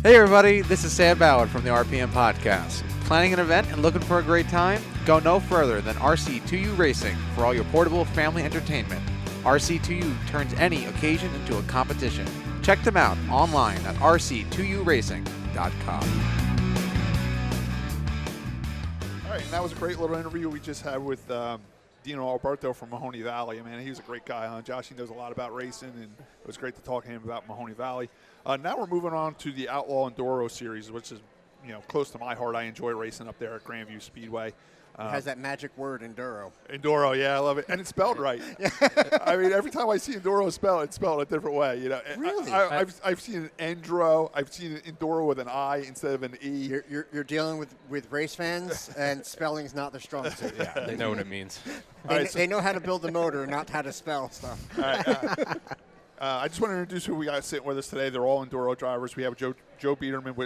Hey everybody, this is Sam Ballard from the RPM Podcast. Planning an event and looking for a great time? Go no further than RC2U Racing for all your portable family entertainment. RC2U turns any occasion into a competition. Check them out online at rc2uracing.com. All right, and that was a great little interview we just had with Dino Alberto from Mahoney Valley. Man, he was a great guy, huh? Josh, he knows a lot about racing, and it was great to talk to him about Mahoney Valley. Now we're moving on to the Outlaw Enduro Series, which is, close to my heart. I enjoy racing up there at Grandview Speedway. It has that magic word, enduro. Enduro, yeah, I love it. And it's spelled right. I mean, every time I see enduro spelled, it's spelled a different way. Really? I've seen an enduro. I've seen an enduro with an I instead of an E. You're dealing with race fans, and spelling's not their strong suit. Yeah, they know what it means. They know how to build the motor, not how to spell stuff. All right, I just want to introduce who we got sitting with us today. They're all enduro drivers. We have Joe Biederman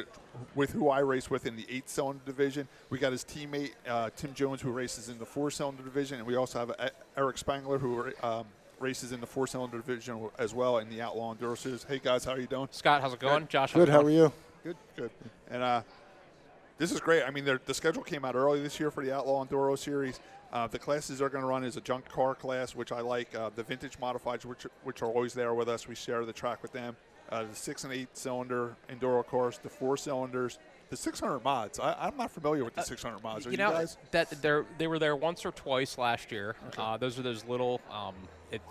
with who I race with in the 8-cylinder division. We got his teammate Tim Jones, who races in the 4-cylinder division, and we also have Eric Spengler, who races in the 4-cylinder division as well in the Outlaw Enduro Series. Hey guys, how are you doing? Scott, how's it going? Good. Josh, Good. How are you? Good. And this is great. I mean, the schedule came out early this year for the Outlaw Enduro Series. The classes are going to run is a junk car class, which I like. The vintage modifieds, which are always there with us. We share the track with them. The 6 and 8-cylinder enduro cars, the 4 cylinders, the 600 mods. I'm not familiar with the 600 mods. Are you guys? They were there once or twice last year. Okay. Those are those little.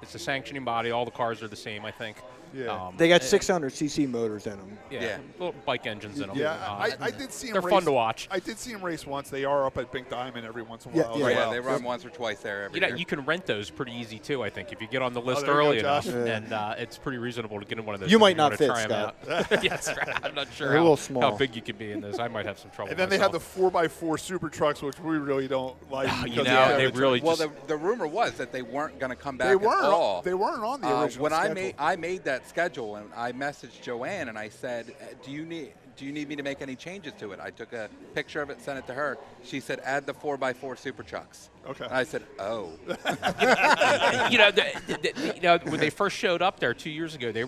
It's a sanctioning body. All the cars are the same, I think. Yeah. They got 600cc motors in them. Yeah. Little bike engines in them. Yeah, I did see them. They're fun to watch. I did see them race once. They are up at Pink Diamond every once in a while. Yeah, they run once or twice there every year. You can rent those pretty easy too. I think if you get on the list early enough, and it's pretty reasonable to get in one of those. You might not fit, fit, Scott. Yes, right. I'm not sure how big you can be in those. I might have some trouble. And then they have the 4x4 super trucks, which we really don't like. They really. Well, the rumor was that they weren't going to come back at all. They weren't on the original schedule. When I made that schedule, and I messaged Joanne and I said, do you need me to make any changes to it? I took a picture of it, sent it to her. She said, add the 4x4 super trucks. Okay. And I said, oh. When they first showed up there 2 years ago, they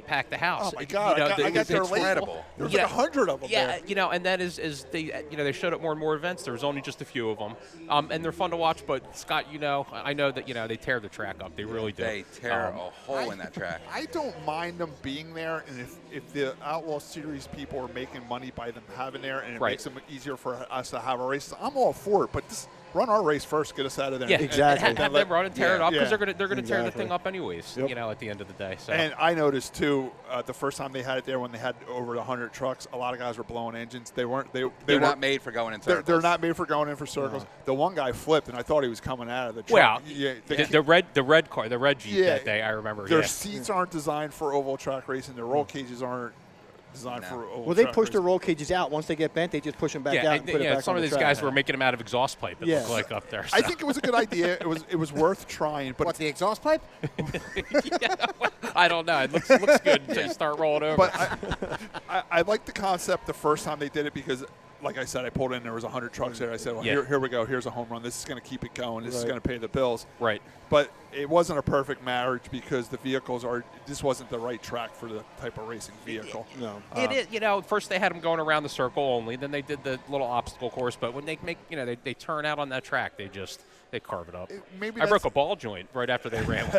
packed the house. Oh my God! I got there late. Incredible. There was like 100 of them. Yeah, there. And that is they showed up more and more events. There was only just a few of them, and they're fun to watch. But Scott, I know that they tear the track up. They really do. They tear a hole in that track. I don't mind them being there, and if the Outlaw Series people are making money by them having there, and it makes them easier for us to have our races, I'm all for it. But run our race first, get us out of there. Yeah, exactly. And have them run and tear it up because they're gonna tear the Exactly. thing up anyways. Yep. At the end of the day. So. And I noticed too, the first time they had it there, when they had over 100 trucks, a lot of guys were blowing engines. They're not made for going in circles. They're not made for going in for circles. No. The one guy flipped, and I thought he was coming out of the truck. Well, the red car, the red Jeep that day, I remember. Their seats aren't designed for oval track racing. Their roll cages aren't designed for oval Well, they track push racing. the roll cages out. Once they get bent, they just push them back out and put it back some on of the these track. guys were making them out of exhaust pipe. It looked like up there. So. I think it was a good idea. It was worth trying. But What, the exhaust pipe? I don't know. It looks good until you start rolling over. But I like the concept the first time they did it because, like I said, I pulled in, there was 100 trucks there. I said, well, here we go. Here's a home run. This is going to keep it going. This is going to pay the bills. Right. But it wasn't a perfect marriage because the vehicles this wasn't the right track for the type of racing vehicle. No. It is, first they had them going around the circle only. Then they did the little obstacle course. But when they make, they turn out on that track, they carve it up. I broke a ball joint right after they ran.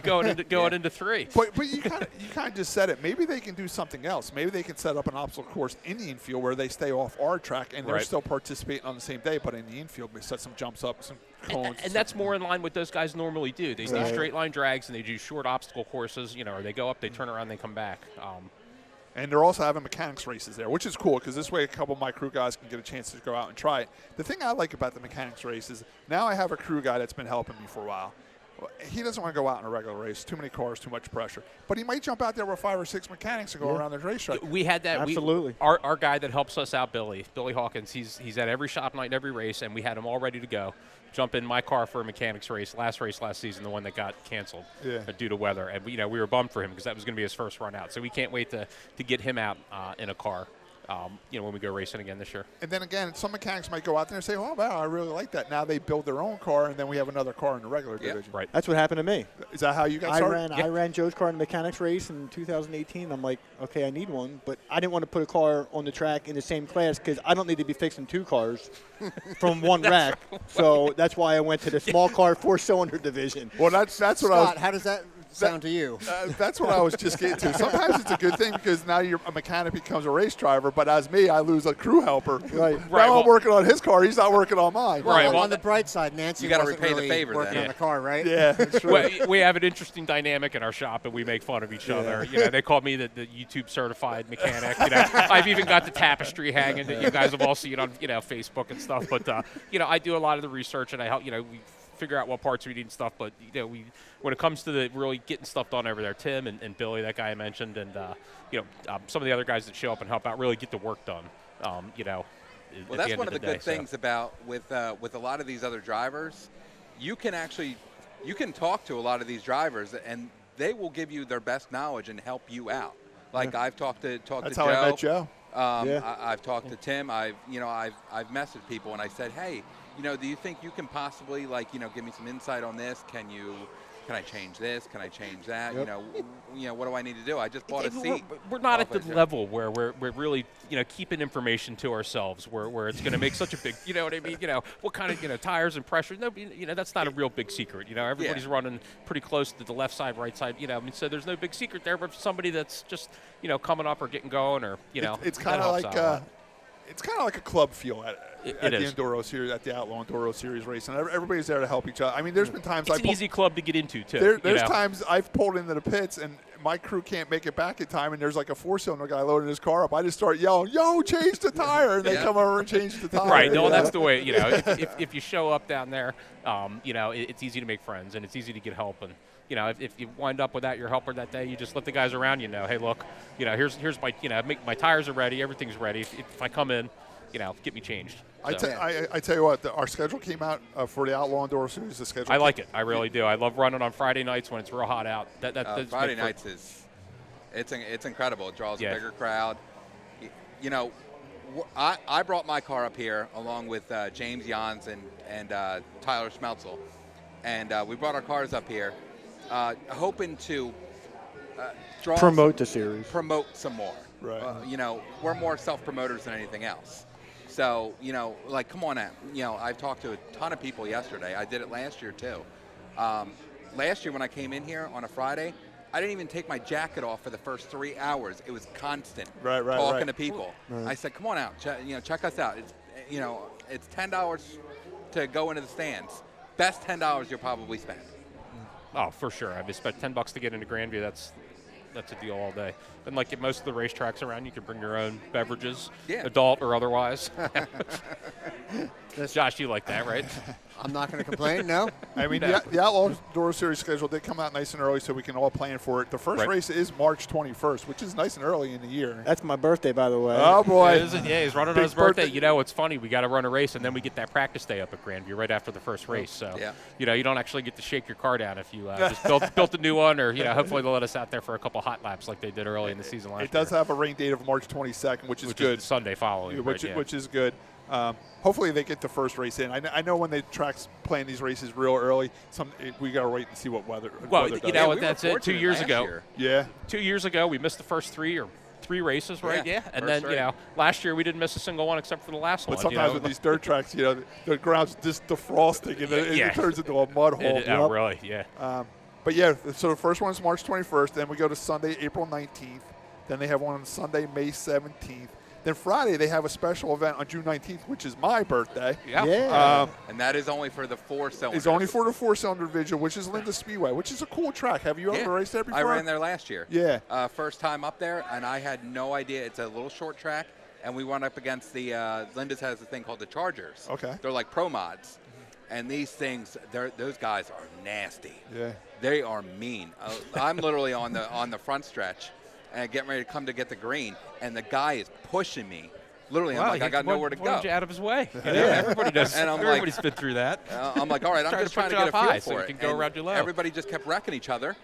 going into 3. But you kind of just said it. Maybe they can do something else. Maybe they can set up an obstacle course in the infield where they stay off our track and they're still participating on the same day. But in the infield, they set some jumps up, some cones. And that's more in line with those guys normally do. They do straight line drags and they do short obstacle courses. Or they go up, they turn around, they come back. And they're also having mechanics races there, which is cool because this way a couple of my crew guys can get a chance to go out and try it. The thing I like about the mechanics races, now I have a crew guy that's been helping me for a while. He doesn't want to go out in a regular race. Too many cars, too much pressure. But he might jump out there with 5 or 6 mechanics and go around the racetrack. We had that. Absolutely. Our guy that helps us out, Billy Hawkins, he's at every shop night and every race, and we had him all ready to go. Jump in my car for a mechanics race last season, the one that got canceled due to weather. And we were bummed for him because that was going to be his first run out. So we can't wait to get him out in a car. when we go racing again this year. And then again, some mechanics might go out there and say, "Oh, wow, I really like that." Now they build their own car, and then we have another car in the regular division. Right. That's what happened to me. Is that how you got started? I ran Joe's car in the mechanics race in 2018. I'm like, okay, I need one, but I didn't want to put a car on the track in the same class because I don't need to be fixing 2 cars from one rack. So that's why I went to the small car 4-cylinder division. Well, that's what Scott, I was. how does that sound to you? That's what I was just getting to. Sometimes it's a good thing because now a mechanic becomes a race driver, but as me, I lose a crew helper. Right. Now I'm working on his car. He's not working on mine. Well, on the bright side, Nancy you gotta wasn't repay the really favor working then. on the car, right? Yeah, that's true. We have an interesting dynamic in our shop, and we make fun of each other. They call me the YouTube certified mechanic. I've even got the tapestry hanging that you guys have all seen on Facebook and stuff. But I do a lot of the research, and I help. We figure out what parts we need and stuff. But when it comes to the really getting stuff done over there, Tim and Billy, that guy I mentioned, and some of the other guys that show up and help out, really get the work done. Well, that's one of the good things about with a lot of these other drivers. You can talk to a lot of these drivers, and they will give you their best knowledge and help you out. Like I've talked to That's Joe. how I met Joe. I've talked to Tim. I've messaged people and I said, hey, do you think you can possibly give me some insight on this? Can I change this? Can I change that? Yep. What do I need to do? I just bought a seat. We're not at the level where we're really keeping information to ourselves where it's going to make such a big what I mean? What kind of tires and pressure? No, that's not a real big secret. Everybody's running pretty close to the left side, right side. So there's no big secret there. But for somebody that's just coming up or getting going or it's kind of like it's kind of like a club feel at the Enduro Series, at the Outlaw Enduro Series race, and everybody's there to help each other. I mean, there's been times it's an easy club to get into too. There's times I've pulled into the pits and my crew can't make it back in time, and there's like a 4-cylinder guy loading his car up. I just start yelling, "Yo, change the tire!" and they come over and change the tire. Right. No, that's the way. If you show up down there, it's easy to make friends and it's easy to get help. And if you wind up without your helper that day, you just let the guys around hey, look, here's my my tires are ready, everything's ready. If I come in, get me changed. So. I tell you what, our schedule came out for the Outlaw Enduro Series. The schedule. I like it. I really do. I love running on Friday nights when it's real hot out. Friday nights it's incredible. It draws a bigger crowd. I brought my car up here along with James Jans and Tyler Schmelzel, and we brought our cars up here, hoping to promote the series, promote some more. Right. We're more self-promoters than anything else. So, come on out. I've talked to a ton of people yesterday. I did it last year, too. Last year when I came in here on a Friday, I didn't even take my jacket off for the first 3 hours. It was constant talking to people. Right. I said, come on out. Check us out. It's $10 to go into the stands. Best $10 you'll probably spend. Oh, for sure. I spent $10 to get into Grandview. That's a deal all day. And like at most of the racetracks around, you can bring your own beverages, adult or otherwise. Josh, you like that, right? I'm not going to complain, no. I mean, the Outlaw Enduro Series schedule did come out nice and early so we can all plan for it. The first race is March 21st, which is nice and early in the year. That's my birthday, by the way. Oh, boy. He's running on his birthday. It's funny. We got to run a race, and then we get that practice day up at Grandview right after the first race. So, you don't actually get to shake your car down if you just built a new one, or, hopefully they'll let us out there for a couple hot laps like they did early in the season last year. It does have a rain date of March 22nd, which is good. Is Sunday following. Which is good. Hopefully they get the first race in. I know when the track's playing these races real early, we got to wait and see what weather. Well, does. That's it. 2 years ago. Yeah. 2 years ago, we missed the first three races, right? Yeah. And then, last year we didn't miss a single one except for the last one. But sometimes with these dirt tracks, the ground's just defrosting and it turns into a mud hole. Really? Yeah. But yeah, so the first one is March 21st. Then we go to Sunday, April 19th. Then they have one on Sunday, May 17th. Then Friday, they have a special event on June 19th, which is my birthday. Yeah. And that is only for the 4-cylinder. It's only for the 4-cylinder division, which is Linda Speedway, which is a cool track. Have you ever raced there before? I ran there last year. Yeah. First time up there, and I had no idea. It's a little short track, and we went up against the Linda's has a thing called the Chargers. Okay. They're like pro mods. And these things, those guys are nasty. Yeah. They are mean. I'm literally on the front stretch and getting ready to come to get the green, and the guy is pushing me. Literally, I'm like, I got nowhere to go. You out of his way. Everybody does. And Everybody's been through that. I'm like, all right, I'm just trying to get a feel for it. it. You can go around your lap. Everybody just kept wrecking each other.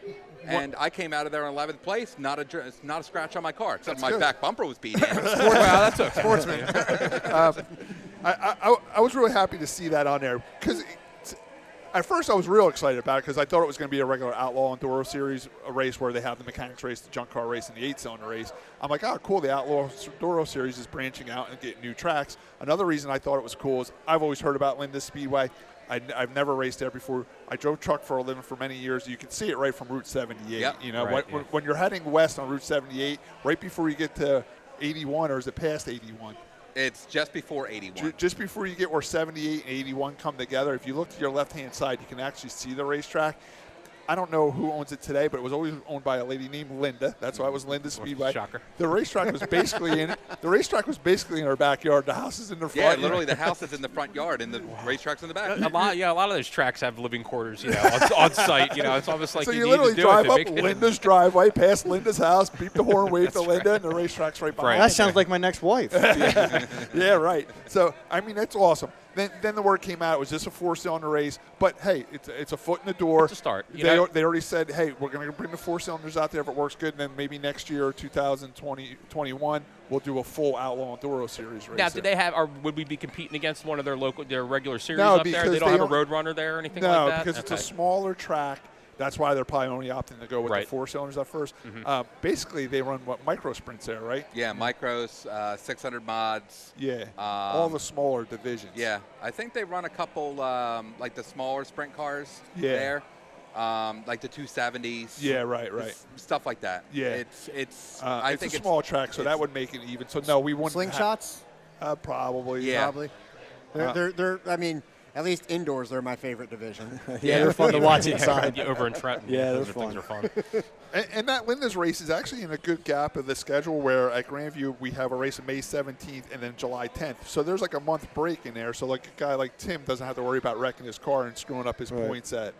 And I came out of there in 11th place, not a scratch on my car, except my good. back bumper was beat in. Wow, that's okay. Sportsman. I was really happy to see that on there because at first I was real excited about it because I thought it was going to be a regular Outlaw Enduro Series, a race where they have the mechanics race, the junk car race, and the 8-cylinder race. I'm like, oh, cool, the Outlaw Enduro Series is branching out and getting new tracks. Another reason I thought it was cool is I've always heard about Linda Speedway. I've never raced there before. I drove truck for a living for many years. You can see it right from Route 78. Yep. You know, Right, when you're heading west on Route 78, right before you get to 81, or is it past 81? It's just before 81. Just before you get where 78 and 81 come together, if you look to your left-hand side, you can actually see the racetrack. I don't know who owns it today, but it was always owned by a lady named Linda. That's why it was Linda Speedway. Shocker. The racetrack was basically in her backyard. The house is in the front. Yeah, literally the house is in the front yard and the racetrack's in the back. A lot of those tracks have living quarters, on site. It's almost like So you you need literally to do drive it to up make it. Linda's driveway, past Linda's house, beep the horn, wave to Linda, and the racetrack's right behind. That sounds like my next wife. Yeah, right. So, I mean, that's awesome. Then the word came out. It was just a 4-cylinder race. But, hey, it's a foot in the door. It's a start. They already said, hey, we're going to bring the 4 cylinders out there if it works good. And then maybe next year, 2021, we'll do a full Outlaw Enduro Series race. Now, do they have, or would we be competing against one of their regular series No, up there? because They don't they have a don't- Roadrunner there or anything No, like that? because it's a Okay. smaller track. That's why they're probably only opting to go with Right. the 4 cylinders at first. Basically, they run micro sprints there, right? Yeah, micros, 600 mods. Yeah, all the smaller divisions. Yeah, I think they run a couple like the smaller sprint cars Yeah. there, like the 270s. Yeah, right. Stuff like that. Yeah. it's. I think it's a small track, so that would make it even. So no, we wouldn't. Slingshots? Probably. Yeah. Probably. They're. I mean, at least indoors, they're my favorite division. Yeah, they're fun to watch inside. Yeah, over in Trenton. Yeah, those they're things are fun. And that Linda's race is actually in a good gap of the schedule where at Grandview we have a race on May 17th and then July 10th. So there's like a month break in there. So like a guy like Tim doesn't have to worry about wrecking his car and screwing up his points at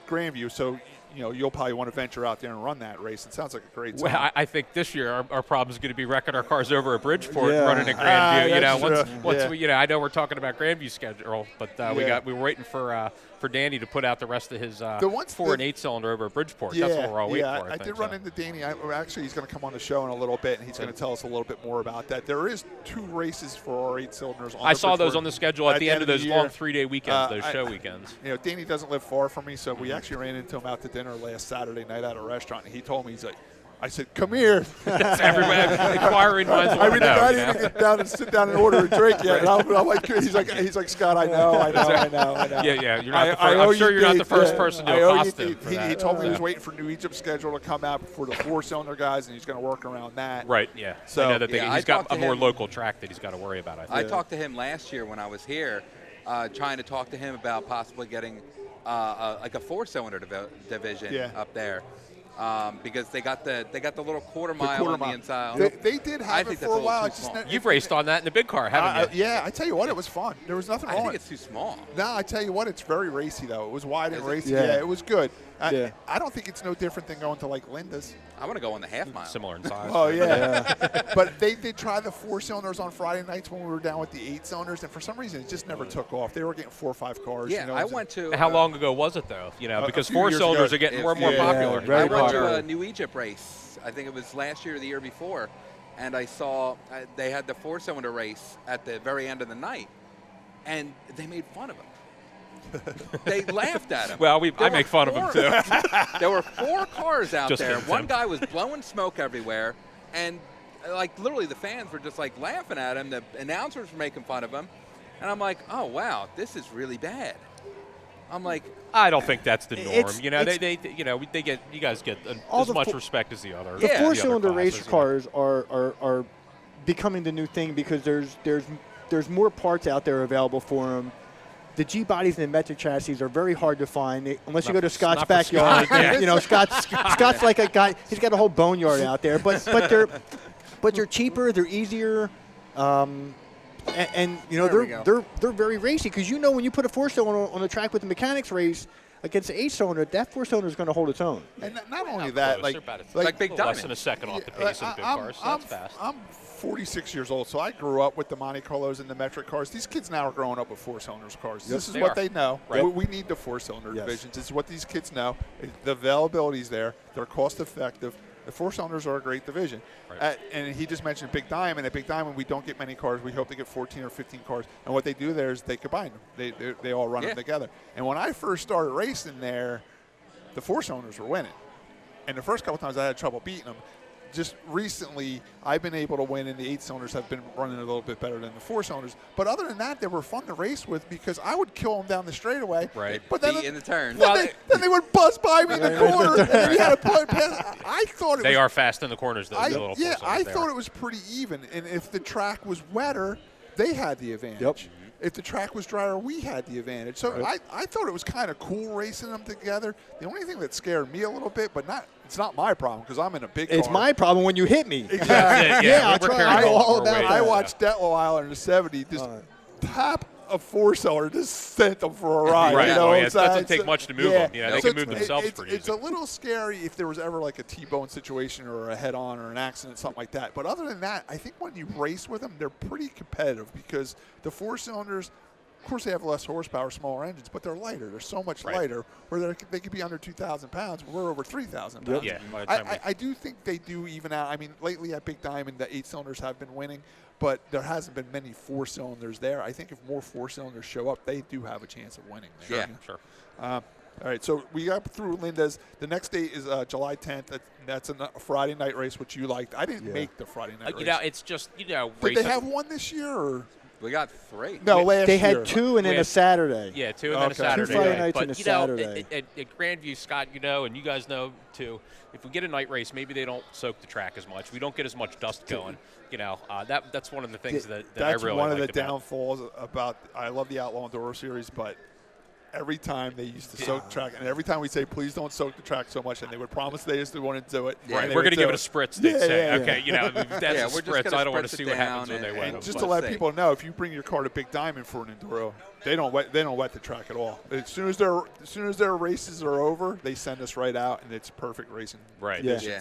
Grandview. So, you'll probably want to venture out there and run that race. It sounds like a great time. Well, I think this year our problem is going to be wrecking our cars over at Bridgeport, Yeah. running at Grandview. That's Once true. we, I know we're talking about Grandview schedule, but Yeah. we were waiting for Danny to put out the rest of his ones 4 and 8 cylinder over at Bridgeport. That's what we're all waiting for. I think, did run so. into Danny. Actually, he's going to come on the show in a little bit, and he's going to tell us a little bit more about that. There is 2 races for our 8 cylinders. I saw those on the schedule at the end of those the long year. 3-day weekends, those show weekends. Danny doesn't live far from me, so we actually ran into him out to dinner last Saturday night at a restaurant, and he told me, he's like, I said, come here. That's everywhere. Inquiring minds I want mean, to know. I didn't even get down and sit down and order a drink yet. And I'm like, he's like, Scott, I know. Yeah, you're not the first. I owe I'm sure you you're not the Dave, first yeah. person I to owe you accost him Dave. for He that. told me he was waiting for New Egypt schedule to come out for the 4-cylinder guys, and he's going to work around that. Right, yeah. So- I know that Yeah, he's I got talked a to more him. local track that he's got to worry about, I think. I talked to him last year when I was here, trying to talk to him about possibly getting like a 4-cylinder division Yeah. up there. Because they got the little quarter mile quarter on mile. the inside. They did I have think it that's for a a little while. too It's just small. not- You've raced on that in the big car, haven't you? Yeah, I tell you what, it was fun. There was nothing I wrong. think it's too small. No, I tell you what, it's very racy though. It was wide and Is it? racy. Yeah. Yeah, it was good. Yeah. I don't think it's no different than going to like Linda's. I want to go on the half mile. Similar in size. Oh yeah. But they did try the 4-cylinders on Friday nights when we were down with the 8-cylinders, and for some reason it just never took off. They were getting 4 or 5 cars. Yeah, I went to. How long ago was it, though? Because few years 4-cylinders ago. are getting Yeah, more and more yeah, popular. very I went to popular. a New Egypt race. I think it was last year or the year before, and I saw they had the 4-cylinder race at the very end of the night, and they made fun of him. They laughed at him. Well, There I were make fun of him, 4 too. There were 4 cars out Just there. kidding, One Tim. guy was blowing smoke everywhere, and like literally the fans were just like laughing at him. The announcers were making fun of him, and I'm like, oh wow, this is really bad. I'm like, I don't think that's the norm. It's- They get you guys get All as the much fo- respect as the other. The Yeah. 4-cylinder other race classes, cars are becoming the new thing because there's more parts out there available for them. The G bodies and the metric chassis are very hard to find unless you go to Scott's not for backyard. Scott, yeah. Scott's like a guy. He's got a whole boneyard out there, but they're cheaper. They're easier. And There we go. they're very racy because when you put a 4-cylinder on the track with the mechanics race against the 8-cylinder, that 4-cylinder is going to hold its own. And not only Not that, close. like They're about like Big less Diamond. than a second off the Yeah, pace of big cars. So that's fast. I'm 46 years old, so I grew up with the Monte Carlos and the metric cars. These kids now are growing up with four-cylinders cars. Yep, This is what they know. Right. We need the four-cylinder divisions. This is what these kids know. The availability is there. They're cost-effective. The four-cylinders are a great division. Right. And he just mentioned Big Diamond. At Big Diamond, we don't get many cars. We hope to get 14 or 15 cars. And what they do there is they combine them. They all run them together. And when I first started racing there, the four-cylinders were winning. And the first couple times I had trouble beating them. Just recently, I've been able to win, and the 8-cylinders have been running a little bit better than the 4-cylinders. But other than that, they were fun to race with because I would kill them down the straightaway. Right. But then in the turn. Then they would buzz by me in the corner, and then you had to put pass. I thought they are fast in the corners, though. I thought it was pretty even. And if the track was wetter, they had the advantage. Yep. If the track was drier, we had the advantage. So I thought it was kind of cool racing them together. The only thing that scared me a little bit, but it's not my problem because I'm in a big car. It's my problem when you hit me. Exactly. I know all about that. I watched Detlow Island in the 70 just tap a four-cylinder, just sent them for a ride. Right. You know It doesn't take much to move them. They can move themselves pretty It's easy. a little scary if there was ever like a T-bone situation or a head-on or an accident, something like that. But other than that, I think when you race with them, they're pretty competitive because the four-cylinders, of course, they have less horsepower, smaller engines, but they're lighter. They're so much lighter where they could be under 2,000 pounds. We're over 3,000 pounds. Yeah. I do think they do even out. I mean, lately at Big Diamond, the 8-cylinders have been winning, but there hasn't been many 4-cylinders there. I think if more 4-cylinders show up, they do have a chance of winning. Yeah, sure. All right, so we got through Linda's. The next day is July 10th. That's a Friday night race, which you liked. I didn't make the Friday night race. It's just, Did they have one this year? Or? We got 3. No, last They year. had 2 and then a Saturday. Yeah, 2 and then a Saturday. 2 Friday nights but, and a Saturday. At Grandview, Scott, and you guys know too, if we get a night race, maybe they don't soak the track as much. We don't get as much dust going. That's one of the things that I really That's one of the liked about. downfalls about. I love the Outlaw Enduro series, but every time they used to soak the track, and every time we say, please don't soak the track so much, and they would promise they just wouldn't do it. Yeah, Right, we're going to give it a spritz, they'd say. Okay, that's a we're just spritz. gonna I don't want spritz to see it what happens down when they wet And them. just to let people know, if you bring your car to Big Diamond for an enduro, they don't wet the track at all. As soon as their races are over, they send us right out, and it's perfect racing. Right. Yeah.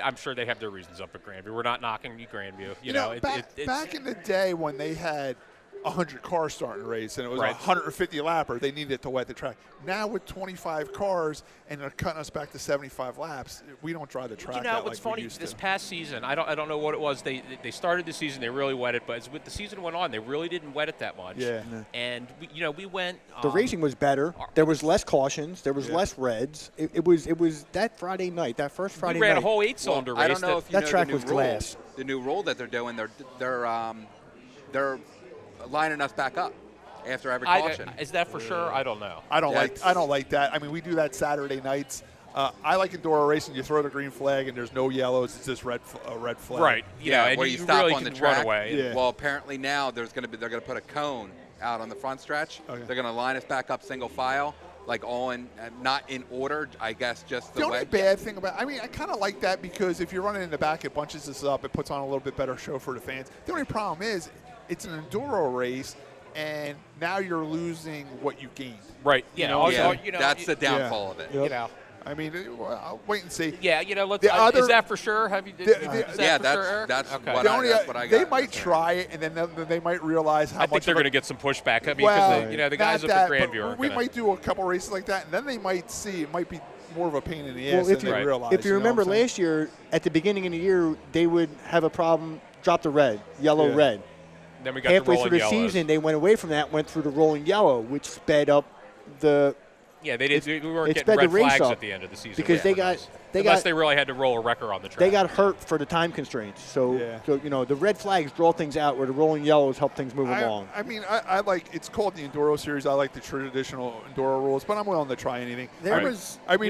I'm sure they have their reasons up at Grandview. We're not knocking you, Grandview. Back in the day when they had 100 cars starting to race, and it was Right. a 150 lapper, they needed to wet the track. Now with 25 cars, and they're cutting us back to 75 laps, we don't drive the track out what's like we funny? used This to. past season, I don't know what it was. They started the season, they really wet it, but as with the season went on, they really didn't wet it that much. Yeah. And we went. The racing was better. There was less cautions. There was less reds. It was that Friday night, that first Friday we ran night. a whole 8-cylinder race. I don't know if you that know track the new was rule. glass. The new rule that they're doing, they're lining us back up after every caution. Is that for sure? I don't know. I don't like that. I mean, we do that Saturday nights. I like enduro racing. You throw the green flag and there's no yellows. It's just red flag. Right. Yeah, and where you stop really on the can track. run away. Yeah. Well, apparently now they're going to put a cone out on the front stretch. Okay. They're going to line us back up single file, like all in, not in order. I guess just The the only way. bad thing about, I mean, I kind of like that because if you're running in the back, it bunches us up. It puts on a little bit better show for the fans. The only problem is it's an enduro race, and now you're losing what you gained. Right. Yeah. That's the downfall of it. Yep. I mean, I'll wait and see. Yeah. Let's. Is that for sure? Have you? That's okay. what I got. They might try it, and then they might realize how I much. think they're going to get some pushback. I mean, Well, because the guys up not at that, Grandview but are we gonna, might do a couple races like that, and then they might see it might be more of a pain in the ass than they realize. If you remember last year, at the beginning of the year, they would have a problem, drop the red, yellow, red. Then we got Halfway the through the rolling yellows. season, they went away from that, went through the rolling yellow, which sped up the. Yeah, they did. We weren't it getting sped red the race flags up at the end of the season because unless they really had to roll a wrecker on the track. They got hurt for the time constraints. So the red flags draw things out where the rolling yellows help things move along. I mean, I like, it's called the Enduro Series. I like the traditional Enduro rules, but I'm willing to try anything. You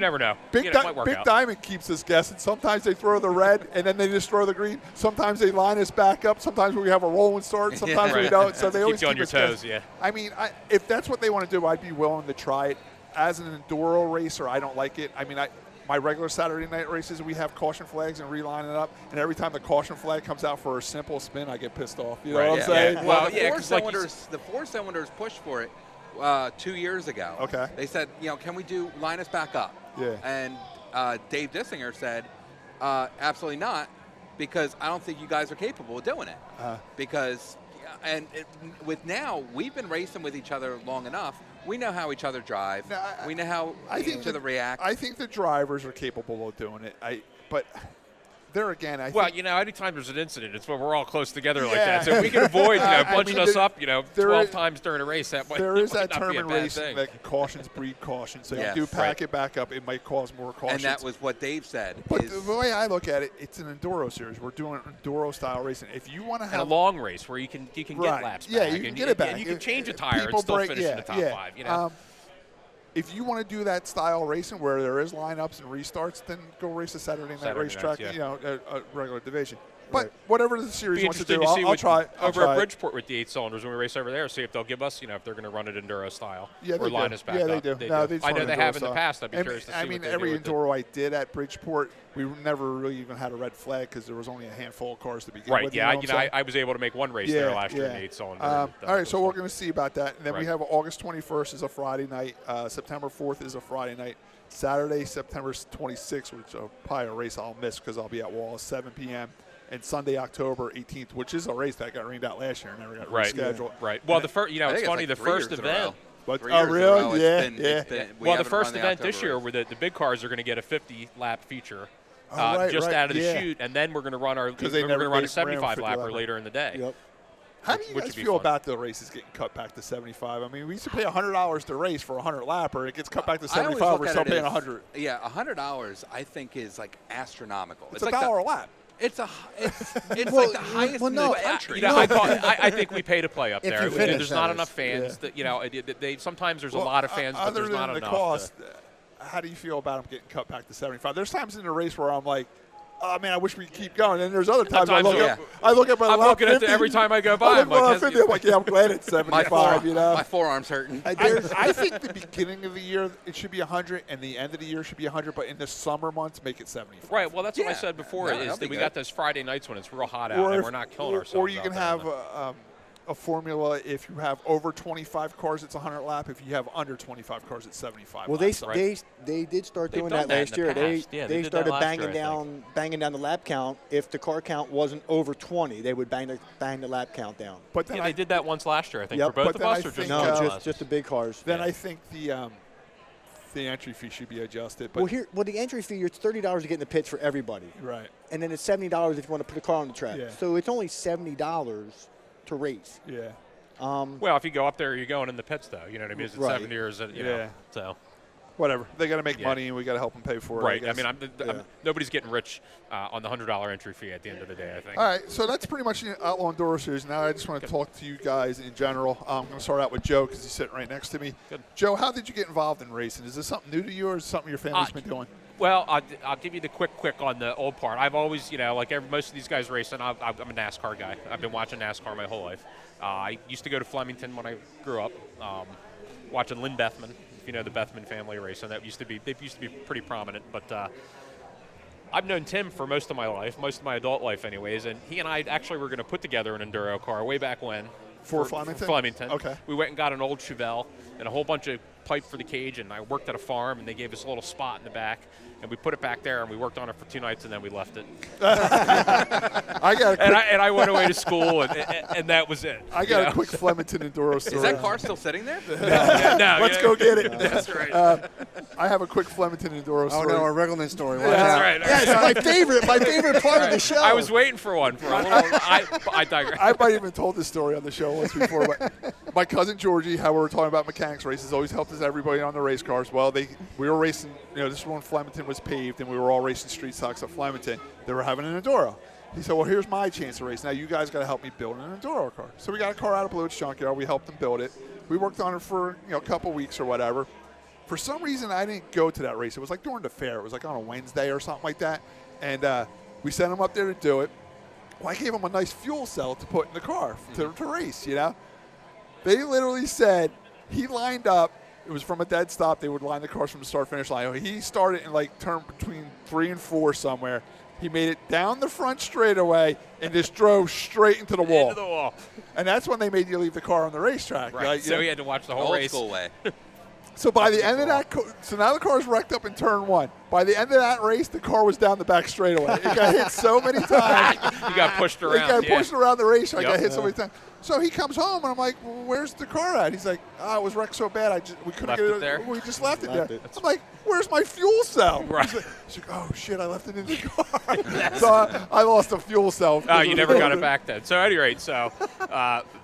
never know. Big might work out. Diamond keeps us guessing. Sometimes they throw the red, and then they just throw the green. Sometimes they line us back up. Sometimes we have a rolling start. Sometimes we don't. So they always keep you on your us toes, guessing. yeah. I mean, if that's what they want to do, I'd be willing to try it. As an enduro racer, I don't like it. I mean, my regular Saturday night races, we have caution flags and reline it up, and every time the caution flag comes out for a simple spin, I get pissed off. You know what I'm saying? Yeah. Well, the four cylinders pushed for it 2 years ago. Okay. They said, can we line us back up? Yeah. And Dave Dissinger said, absolutely not. because I don't think you guys are capable of doing it. With now, we've been racing with each other long enough. We know how each other drive. No, we know how each other react. I think the drivers are capable of doing it. But there again, anytime there's an incident, it's when we're all close together like that. So if we can avoid, bunching us up, 12 times during a race, that might, there is might that not term be a in bad racing thing. that cautions breed caution. So Yes. if you do pack it back up, it might cause more caution. And that was what Dave said. But the way I look at it, it's an enduro series. We're doing enduro style racing. If you want to have a long race where you can get laps back. Yeah, you can get it back. And you can change a tire and People still break- finish in the top 5. If you want to do that style racing where there is lineups and restarts, then go race a Saturday night racetrack, a regular division. But whatever the series wants to do, I'll try. Over at Bridgeport with the 8 cylinders when we race over there, see if they'll give us, if they're going to run it enduro style or line us back up. Yeah, they do. I know they have in the past. I'd be curious to see what they do every with it. enduro I did at Bridgeport, we never really even had a red flag because there was only a handful of cars to begin with. Right, I was able to make one race there last year in the 8 cylinder. All right, so we're going to see about that. And then we have August 21st is a Friday night. September 4th is a Friday night. Saturday, September 26th, which is probably a race I'll miss because I'll be at Wallace, 7 p.m., and Sunday, October 18th, which is a race that got rained out last year and never got rescheduled. Right. Well, it's funny. The first event. Oh, really? Yeah. Well, the first event this year, where the big cars are going to get a 50-lap feature, out of the chute, and then we're going to run a 75-lapper later in the day. Yep. How do you guys feel about the races getting cut back to 75? I mean, we used to pay $100 to race for a 100-lapper. It gets cut back to 75. We're still paying $100. Yeah, $100 I think is like astronomical. It's like $1 a lap. It's like the highest in the country. I think we pay to play up there. Finish, there's not enough fans. That sometimes there's a lot of fans, but there's not enough. Cost, how do you feel about them getting cut back to 75? There's times in the race where I'm like, oh, man, I wish we could keep going. And there's other times I look at my I'm lap looking 50, at it every time I go by. I'm like, yeah, I'm glad it's 75, My forearm's hurting. I think the beginning of the year, it should be 100, and the end of the year should be 100, but in the summer months, make it 75. Right, well, that's what I said before, is that we got those Friday nights when it's real hot out, and we're not killing ourselves. Or you can have a formula. If you have over 25 cars, it's 100 lap. If you have under 25 cars, it's 75. Well, laps. they did start doing that that last year. They started banging down the lap count. If the car count wasn't over 20, they would bang the lap count down. But then they did that once last year, I think, for both of us, or just just the big cars. Then I think the entry fee should be adjusted. But the entry fee, it's $30 to get in the pits for everybody. Right. And then it's $70 if you want to put a car on the track. Yeah. So it's only $70 to race. Yeah. Well, if you go up there, you're going in the pits, though. You know what I mean? It's 7 years, so. Whatever. They got to make money, and we got to help them pay for it. Right. I mean, nobody's getting rich on the $100 entry fee at the end of the day, I think. All right. So that's pretty much the Outlaw Enduro Series. Now I just want to talk to you guys in general. I'm going to start out with Joe because he's sitting right next to me. Good. Joe, how did you get involved in racing? Is this something new to you, or is it something your family's been doing? Well, I'll give you the quick on the old part. I've always, most of these guys racing, I'm a NASCAR guy. I've been watching NASCAR my whole life. I used to go to Flemington when I grew up, watching Lynn Bethman, if you know the Bethman family racing. They used to be pretty prominent. But I've known Tim for most of my life, most of my adult life anyways, and he and I actually were going to put together an enduro car way back when. For Flemington? For Flemington. Okay. We went and got an old Chevelle and a whole bunch of pipe for the cage, and I worked at a farm, and they gave us a little spot in the back, and we put it back there, and we worked on it for 2 nights, and then we left it. I went away to school, and that was it. I got a quick Flemington Enduro story. Is that car still sitting there? No. Let's go get it. That's right. I have a quick Flemington Enduro story. Oh, no, a Riggleman story. That's right. Yeah, it's my favorite part of the show. I was waiting for one. I digress. I might even told this story on the show once before, but my cousin Georgie, how we were talking about mechanics races, always helped us everybody on the race cars. Well, we were racing, this was when Flemington was paved, and we were all racing street stocks at Flemington. They were having an Enduro. He said, well, here's my chance to race. Now you guys got to help me build an Enduro car. So we got a car out of Blue Junkyard. We helped them build it. We worked on it for a couple weeks or whatever. For some reason, I didn't go to that race. It was like during the fair. It was like on a Wednesday or something like that. And we sent them up there to do it. Well, I gave them a nice fuel cell to put in the car to race, They literally said he lined up. It was from a dead stop. They would line the cars from the start-finish line. He started in turn between 3 and 4 somewhere. He made it down the front straightaway and just drove straight into the wall. Into the wall. And that's when they made you leave the car on the racetrack. Right. So he had to watch the whole race. Old school way. So by the end of that, so now the car's wrecked up in turn 1. By the end of that race, the car was down the back straightaway. It got hit so many times. You got pushed around. It got pushed around the race. I got hit so many times. So he comes home, and I'm like, well, where's the car at? He's like, it was wrecked so bad, we couldn't get it there. We just left it there. I'm like, where's my fuel cell? Right. He's like, oh, shit, I left it in the car. So I lost a fuel cell. Oh, you never got it back then. So at any rate,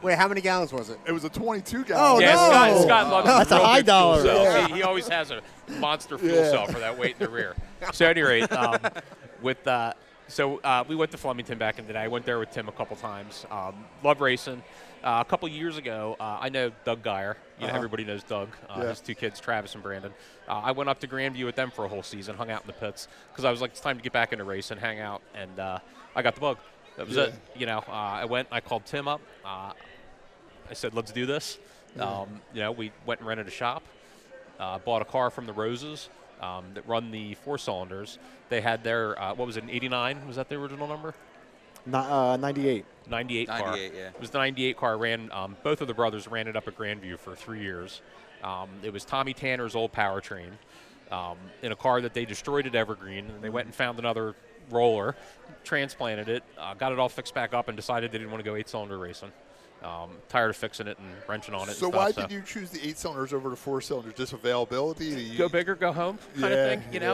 wait, how many gallons was it? It was a 22 Oh, gallon. yeah, no. Scott loves That's a high dollar. fuel cells. Yeah. He always has a monster fuel cell for that weight in the rear. So at any rate, we went to Flemington back in the day. I went there with Tim a couple times. Love racing. A couple years ago, I know Doug Geyer. Everybody knows Doug. His 2 kids, Travis and Brandon. I went up to Grandview with them for a whole season, hung out in the pits, because I was like, it's time to get back into racing, hang out, and I got the bug. That was it. I went, I called Tim up. I said, let's do this. We went and rented a shop, bought a car from the Roses that run the 4-cylinders. They had their, what was it, an 89? Was that the original number? 98. 98 car. 98, yeah. It was the 98 car. Both of the brothers ran it up at Grandview for 3 years. It was Tommy Tanner's old powertrain in a car that they destroyed at Evergreen. And they went and found another roller, transplanted it, got it all fixed back up, and decided they didn't want to go 8-cylinder racing. Tired of fixing it and wrenching on it. So why did you choose the 8-cylinders over the 4-cylinders? Just availability? Go big or go home kind of thing.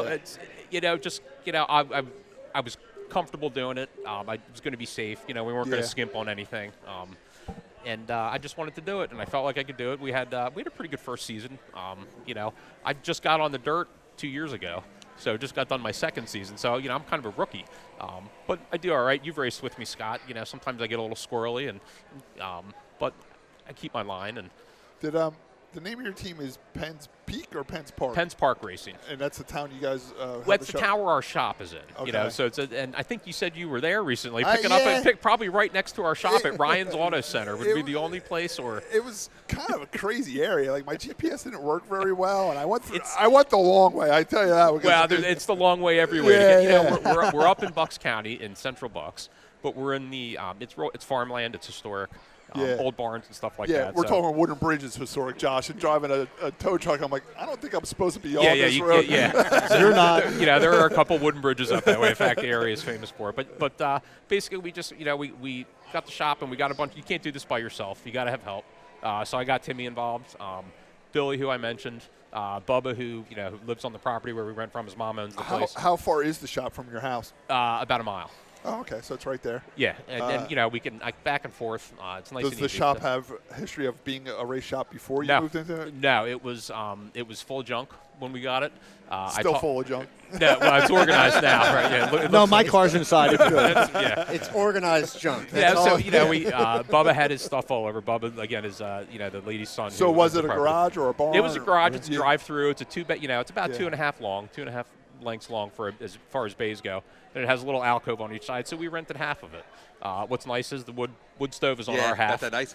I was comfortable doing it. I was going to be safe. We weren't going to skimp on anything. And I just wanted to do it, and I felt like I could do it. We had a pretty good first season. I just got on the dirt 2 years ago, so just got done my second season. So I'm kind of a rookie, but I do all right. You've raced with me, Scott. Sometimes I get a little squirrely, and but I keep my line. And did the name of your team is Penn's Peak or Penn's Park? Penn's Park Racing. And that's the town you guys have that's the the town where our shop is in. Okay. So and I think you said you were there recently, picking up probably right next to our shop at Ryan's Auto Center. Would be the only place, or it was kind of a crazy area. Like my GPS didn't work very well, and I went the long way. I tell you that. Well, it's the long way everywhere. We're up in Bucks County in Central Bucks, but we're in the it's farmland. It's historic. Old barns and stuff like that. Yeah, we're talking wooden bridges, historic, Josh, and driving a tow truck. I'm like, I don't think I'm supposed to be on this road. So you're not. There are a couple wooden bridges up that way. In fact, the area is famous for it. But basically, we just we got the shop and we got a bunch. You can't do this by yourself. You got to have help. So I got Timmy involved. Billy, who I mentioned. Bubba, who lives on the property where we rent from. His mom owns the place. How far is the shop from your house? About a mile. Oh, okay, so it's right there. Yeah, and then we can back and forth. It's nice. Does the shop have a history of being a race shop before you moved into it? No, it was full of junk when we got it. Still full of junk. No, well, it's organized now, right? Yeah, no, my car's inside. It's good. It's organized junk. So Bubba had his stuff all over. Bubba again is the lady's son. So was it a garage or a barn? It was a garage. It's a drive-through. It's a 2-bed. It's about 2.5 long, 2.5 lengths long for as far as bays go. And it has a little alcove on each side, so we rented half of it. What's nice is the wood stove is on our half. That's a nice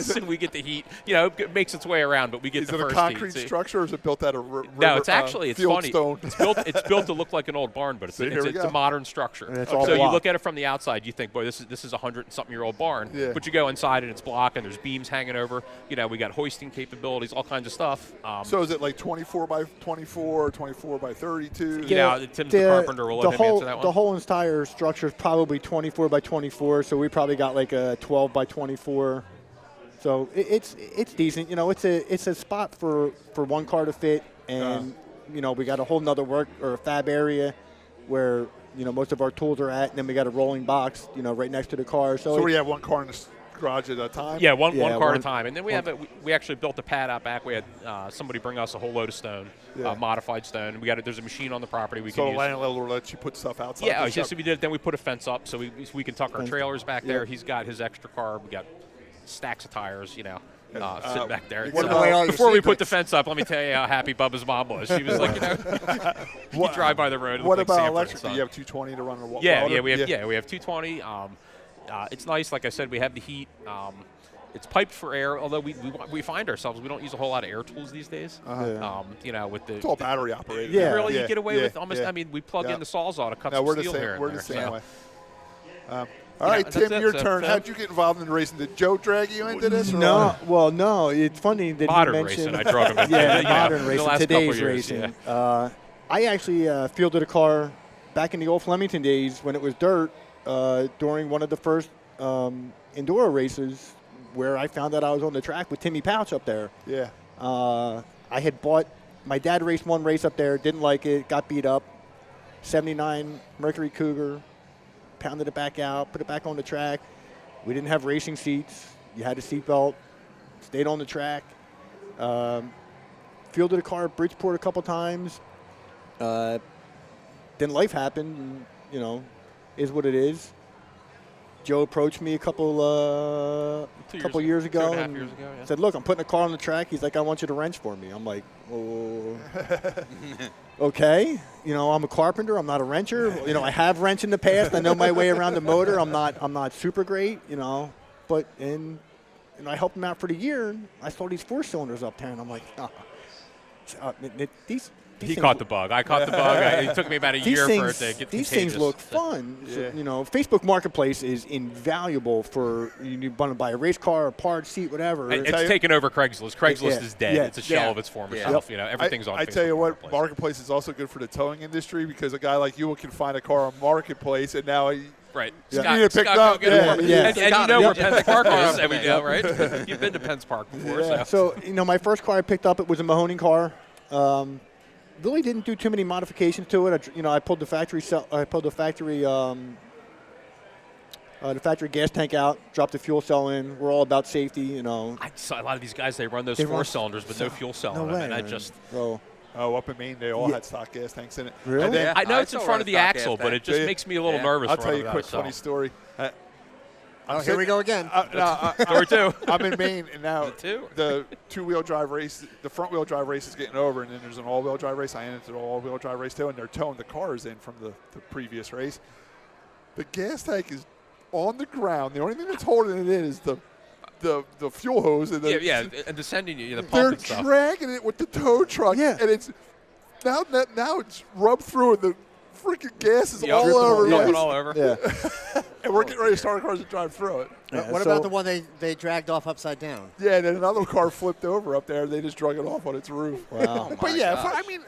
so we get the heat. It makes its way around, but we get the first heat. Is it a concrete structure, or is it built out of No, it's actually it's funny. Stone? It's built to look like an old barn, but it's a modern structure. So you look at it from the outside, you think, boy, this is a 100-something-year-old barn. Yeah. But you go inside and it's block, and there's beams hanging over. We got hoisting capabilities, all kinds of stuff. So is it like 24 by 24, 24 by 32? Tim's the carpenter. We'll let him answer that one. The whole entire structure is probably 24 by 24, so we probably got like a 12 by 24. So it's decent. It's a spot for one car to fit, and we got a whole nother fab area where most of our tools are at, and then we got a rolling box right next to the car. So we have one car in the garage at a time. Yeah, one car at a time, and then we actually built a pad out back. We had somebody bring us a whole load of stone, modified stone. There's a machine on the property we can use. So landlord will let you put stuff outside. Yeah, so we did it. Then we put a fence up so we can tuck our trailers back there. He's got his extra car. We got stacks of tires, sitting back there. Before we put the fence up, let me tell you how happy Bubba's mom was. She was like, you drive by the road. What about electric? Do you have 220 to run the water? Yeah, we have 220. It's nice. Like I said, we have the heat. It's piped for air, although we find ourselves, we don't use a whole lot of air tools these days. With the... It's all battery operated. Yeah. Really, you get away with almost, we plug in the Sawzall to cut some steel here and there. We're the same way. All right, that's Tim, it. your So, turn. Tim. How'd you get involved in racing? Did Joe drag you into this? Or No, what? well, no. It's funny that Modern he mentioned. racing, I drug him into. Yeah, Yeah, modern the racing, last today's couple years, racing. yeah. I actually fielded a car back in the old Flemington days when it was dirt during one of the first enduro races where I found out I was on the track with Timmy Pouch up there. Yeah. I had bought, my dad raced one race up there, didn't like it, got beat up. 79 Mercury Cougar, pounded it back out, put it back on the track. We didn't have racing seats. You had a seatbelt, stayed on the track. Fielded a car at Bridgeport a couple times. Then life happened, and, you know, is what it is. Joe approached me a couple years ago and years ago, yeah. said, "Look, I'm putting a car on the track." He's like, "I want you to wrench for me." I'm like, "Oh, okay." You know, I'm a carpenter. I'm not a wrencher. You know, I have wrenched in the past. I know my way around the motor. I'm not super great. You know, but and I helped him out for the year. I saw these 4-cylinders up there, and I'm like, these. He caught the bug. I caught the bug. It took me about a year for it to get These contagious. things look fun. Yeah. So, you know, Facebook Marketplace is invaluable for you want to buy a race car, a part, seat, whatever. It's taken over Craigslist. Craigslist is dead. Yeah. It's a shell of its former self. You know, everything's on I Facebook tell you what, Marketplace. Marketplace is also good for the towing industry because a guy like you can find a car on Marketplace, and now he, Right. Yeah. Scott, You need to pick Scott, up. go get Yeah. it for me. Yeah. And you know where Penn's Park is. There we go, right? You've been to Penn's Park before. Yeah. So, you know, my first car I picked up, it was a Mahoning car. Really didn't do too many modifications to it. I pulled the factory gas tank out, dropped the fuel cell in. We're all about safety, you know. I saw a lot of these guys, they run those They run 4-cylinders with no fuel cell No in them. way, And I man. just, So, up in Maine, they all had stock gas tanks in it. Really? And then, Yeah. I know I it's in still front run of the a stock axle, gas but tank. it just Yeah. makes me a little Yeah. nervous. I'll tell you a running quick without funny story. Here we go again. Story two. I'm in Maine, and now Two. the two-wheel drive race, the front-wheel drive race is getting over, and then there's an all-wheel drive race. I entered the all-wheel drive race, too, and they're towing the cars in from the previous race. The gas tank is on the ground. The only thing that's holding it in is the fuel hose. And And descending you, the pump they're and stuff. dragging it with the tow truck, Yeah. and it's now it's rubbed through, and the freaking gas is Yep. all Dripping over. dumping it. all over. yeah. And we're getting ready to start cars to drive through it. Yeah, What so- about the one they dragged off upside down? Yeah, and then another car flipped over up there. They just drug it off on its roof. Wow. But yeah, gosh. I mean,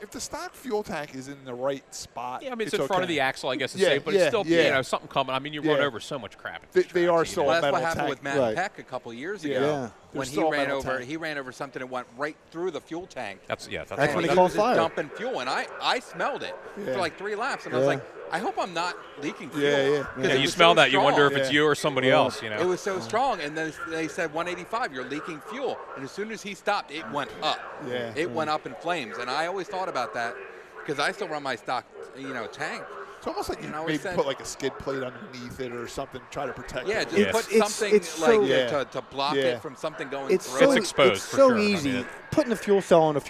if the stock fuel tank is in the right spot, Yeah, I mean, it's in front of okay. the axle, I guess, to Yeah, say, but it's yeah, still, yeah. you know, something coming. I mean, you run Yeah. over so much crap. At They- these they tracks, are you still know. Well, that's metal what happened tank. with Matt Right. Peck a couple years Yeah. ago Yeah. They're when still he ran metal over. tank. He ran over something and went right through the fuel tank. That's That's what when And they he call was just fire. dumping fuel, and I smelled it Yeah. for like 3 laps, and I Yeah. was like, I hope I'm not leaking fuel. Yeah, yeah. 'Cause Yeah, it you was smell so that, you wonder if strong. it's you or somebody else, you know. It was so strong, and then they said 185, you're leaking fuel. And as soon as he stopped, it went up. Yeah. It went up in flames, and I always thought about that because I still run my stock, tank. It's almost like you And I maybe always said- put like a skid plate underneath it or something, try to protect Yeah, it. just Yes. put It's- something it's like so- Yeah. to block Yeah. it from something going It's through. so It's exposed It's for so sure. I easy. mean, Putting a fuel cell on a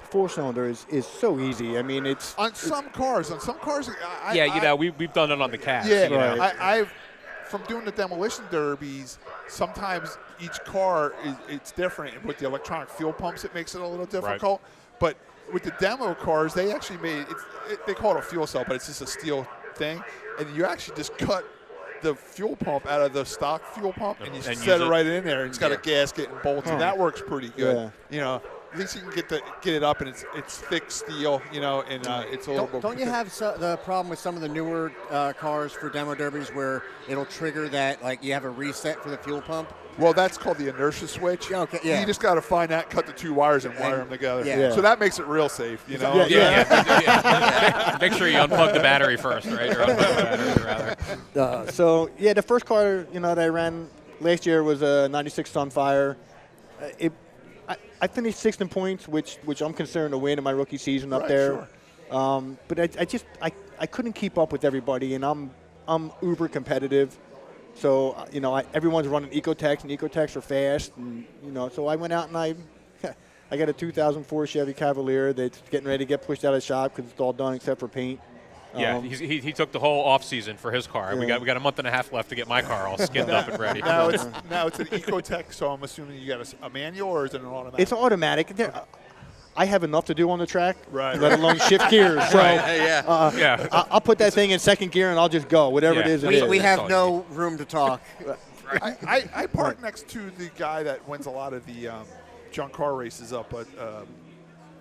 4-cylinder is so easy. I mean, it's On some cars, Yeah, you know, we've done it on the cast. Yeah, you know. Right. I've from doing the demolition derbies. Sometimes each car it's different, and with the electronic fuel pumps, it makes it a little difficult. But with the demo cars, they actually made they call it a fuel cell, but it's just a steel thing, and you actually just cut the fuel pump out of the stock fuel pump, and you And set use it it. right in there, and it's got a gasket and bolts, and that works pretty good. Yeah. You know, at least you can get it up, and it's thick steel, you know, and it's a little bit. Don't you have the problem with some of the newer cars for demo derbies where it'll trigger that, like you have a reset for the fuel pump? Well, that's called the inertia switch. Yeah, okay, yeah. You just got to find that, cut the 2 wires, and wire them together. yeah. So that makes it real safe, you know. Yeah. Make sure you unplug the battery first, right? Or unplug the battery, rather. So yeah, the first car that I ran last year was a '96 Sunfire. I finished 6th in points, which I'm considered a win in my rookie season up Right, there. sure. But I couldn't keep up with everybody, and I'm uber competitive. So everyone's running Ecotechs, and Ecotechs are fast, and so I went out and I got a 2004 Chevy Cavalier that's getting ready to get pushed out of the shop because it's all done except for paint. Yeah, he took the whole off season for his car. Yeah. We got a month and a half left to get my car all skinned up and ready. Now it's an Ecotech, so I'm assuming you got a manual or is it an automatic? It's automatic. I have enough to do on the track, Right. let alone shift gears. So I'll put that thing in second gear and I'll just go. Whatever it is, it is. We have no room to talk. I park next to the guy that wins a lot of the junk car races up at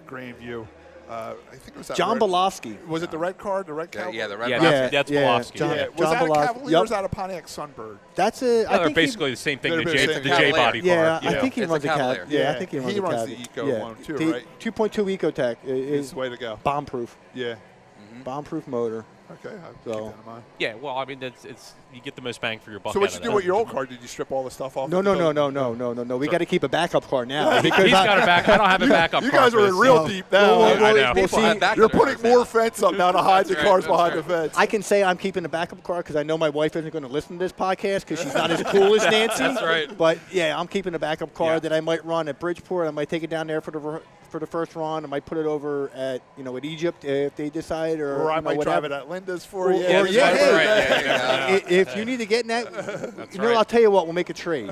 Grandview. I think it was that John red, Belofsky. Was it the red car? The red Cavalier? Yeah, the red Yeah, car. that's Belofsky. John, Was John that a Belofsky. Cavalier or was Yep. that a Pontiac Sunbird? That's a. I they're think basically the same thing. they're The basically J Cavalier. body car. Yeah, I Yeah. think he It's runs a a Cavalier. Cavalier. Yeah, I think he runs He a runs Cavalier. the Eco yeah. one too, the right? 2.2 EcoTech Is is the way to go. bomb-proof. Yeah. Bomb-proof motor. Okay, I'll So- keep that in mind. Yeah, well, I mean, it's you get the most bang for your buck. So what out you of do that. with your old car? Did you strip all the stuff off? No. We got to keep a backup car now. Because He's got a back. I don't have a backup. You car guys for are this in real thing. deep now. I know. People Well, see, have backup You're cars putting now. more fence up now to hide the right, cars that's behind right. the fence. I can say I'm keeping a backup car because I know my wife isn't going to listen to this podcast because she's not as cool as Nancy. That's right. But yeah, I'm keeping a backup car Yeah. that I might run at Bridgeport. I might take it down there for the first run. I might put it over at at Egypt if they decide, Or I might whatever. drive it at Linda's for Or- you. or- that's yeah, right. yeah. If you need to get in that, right. I'll tell you what, we'll make a trade.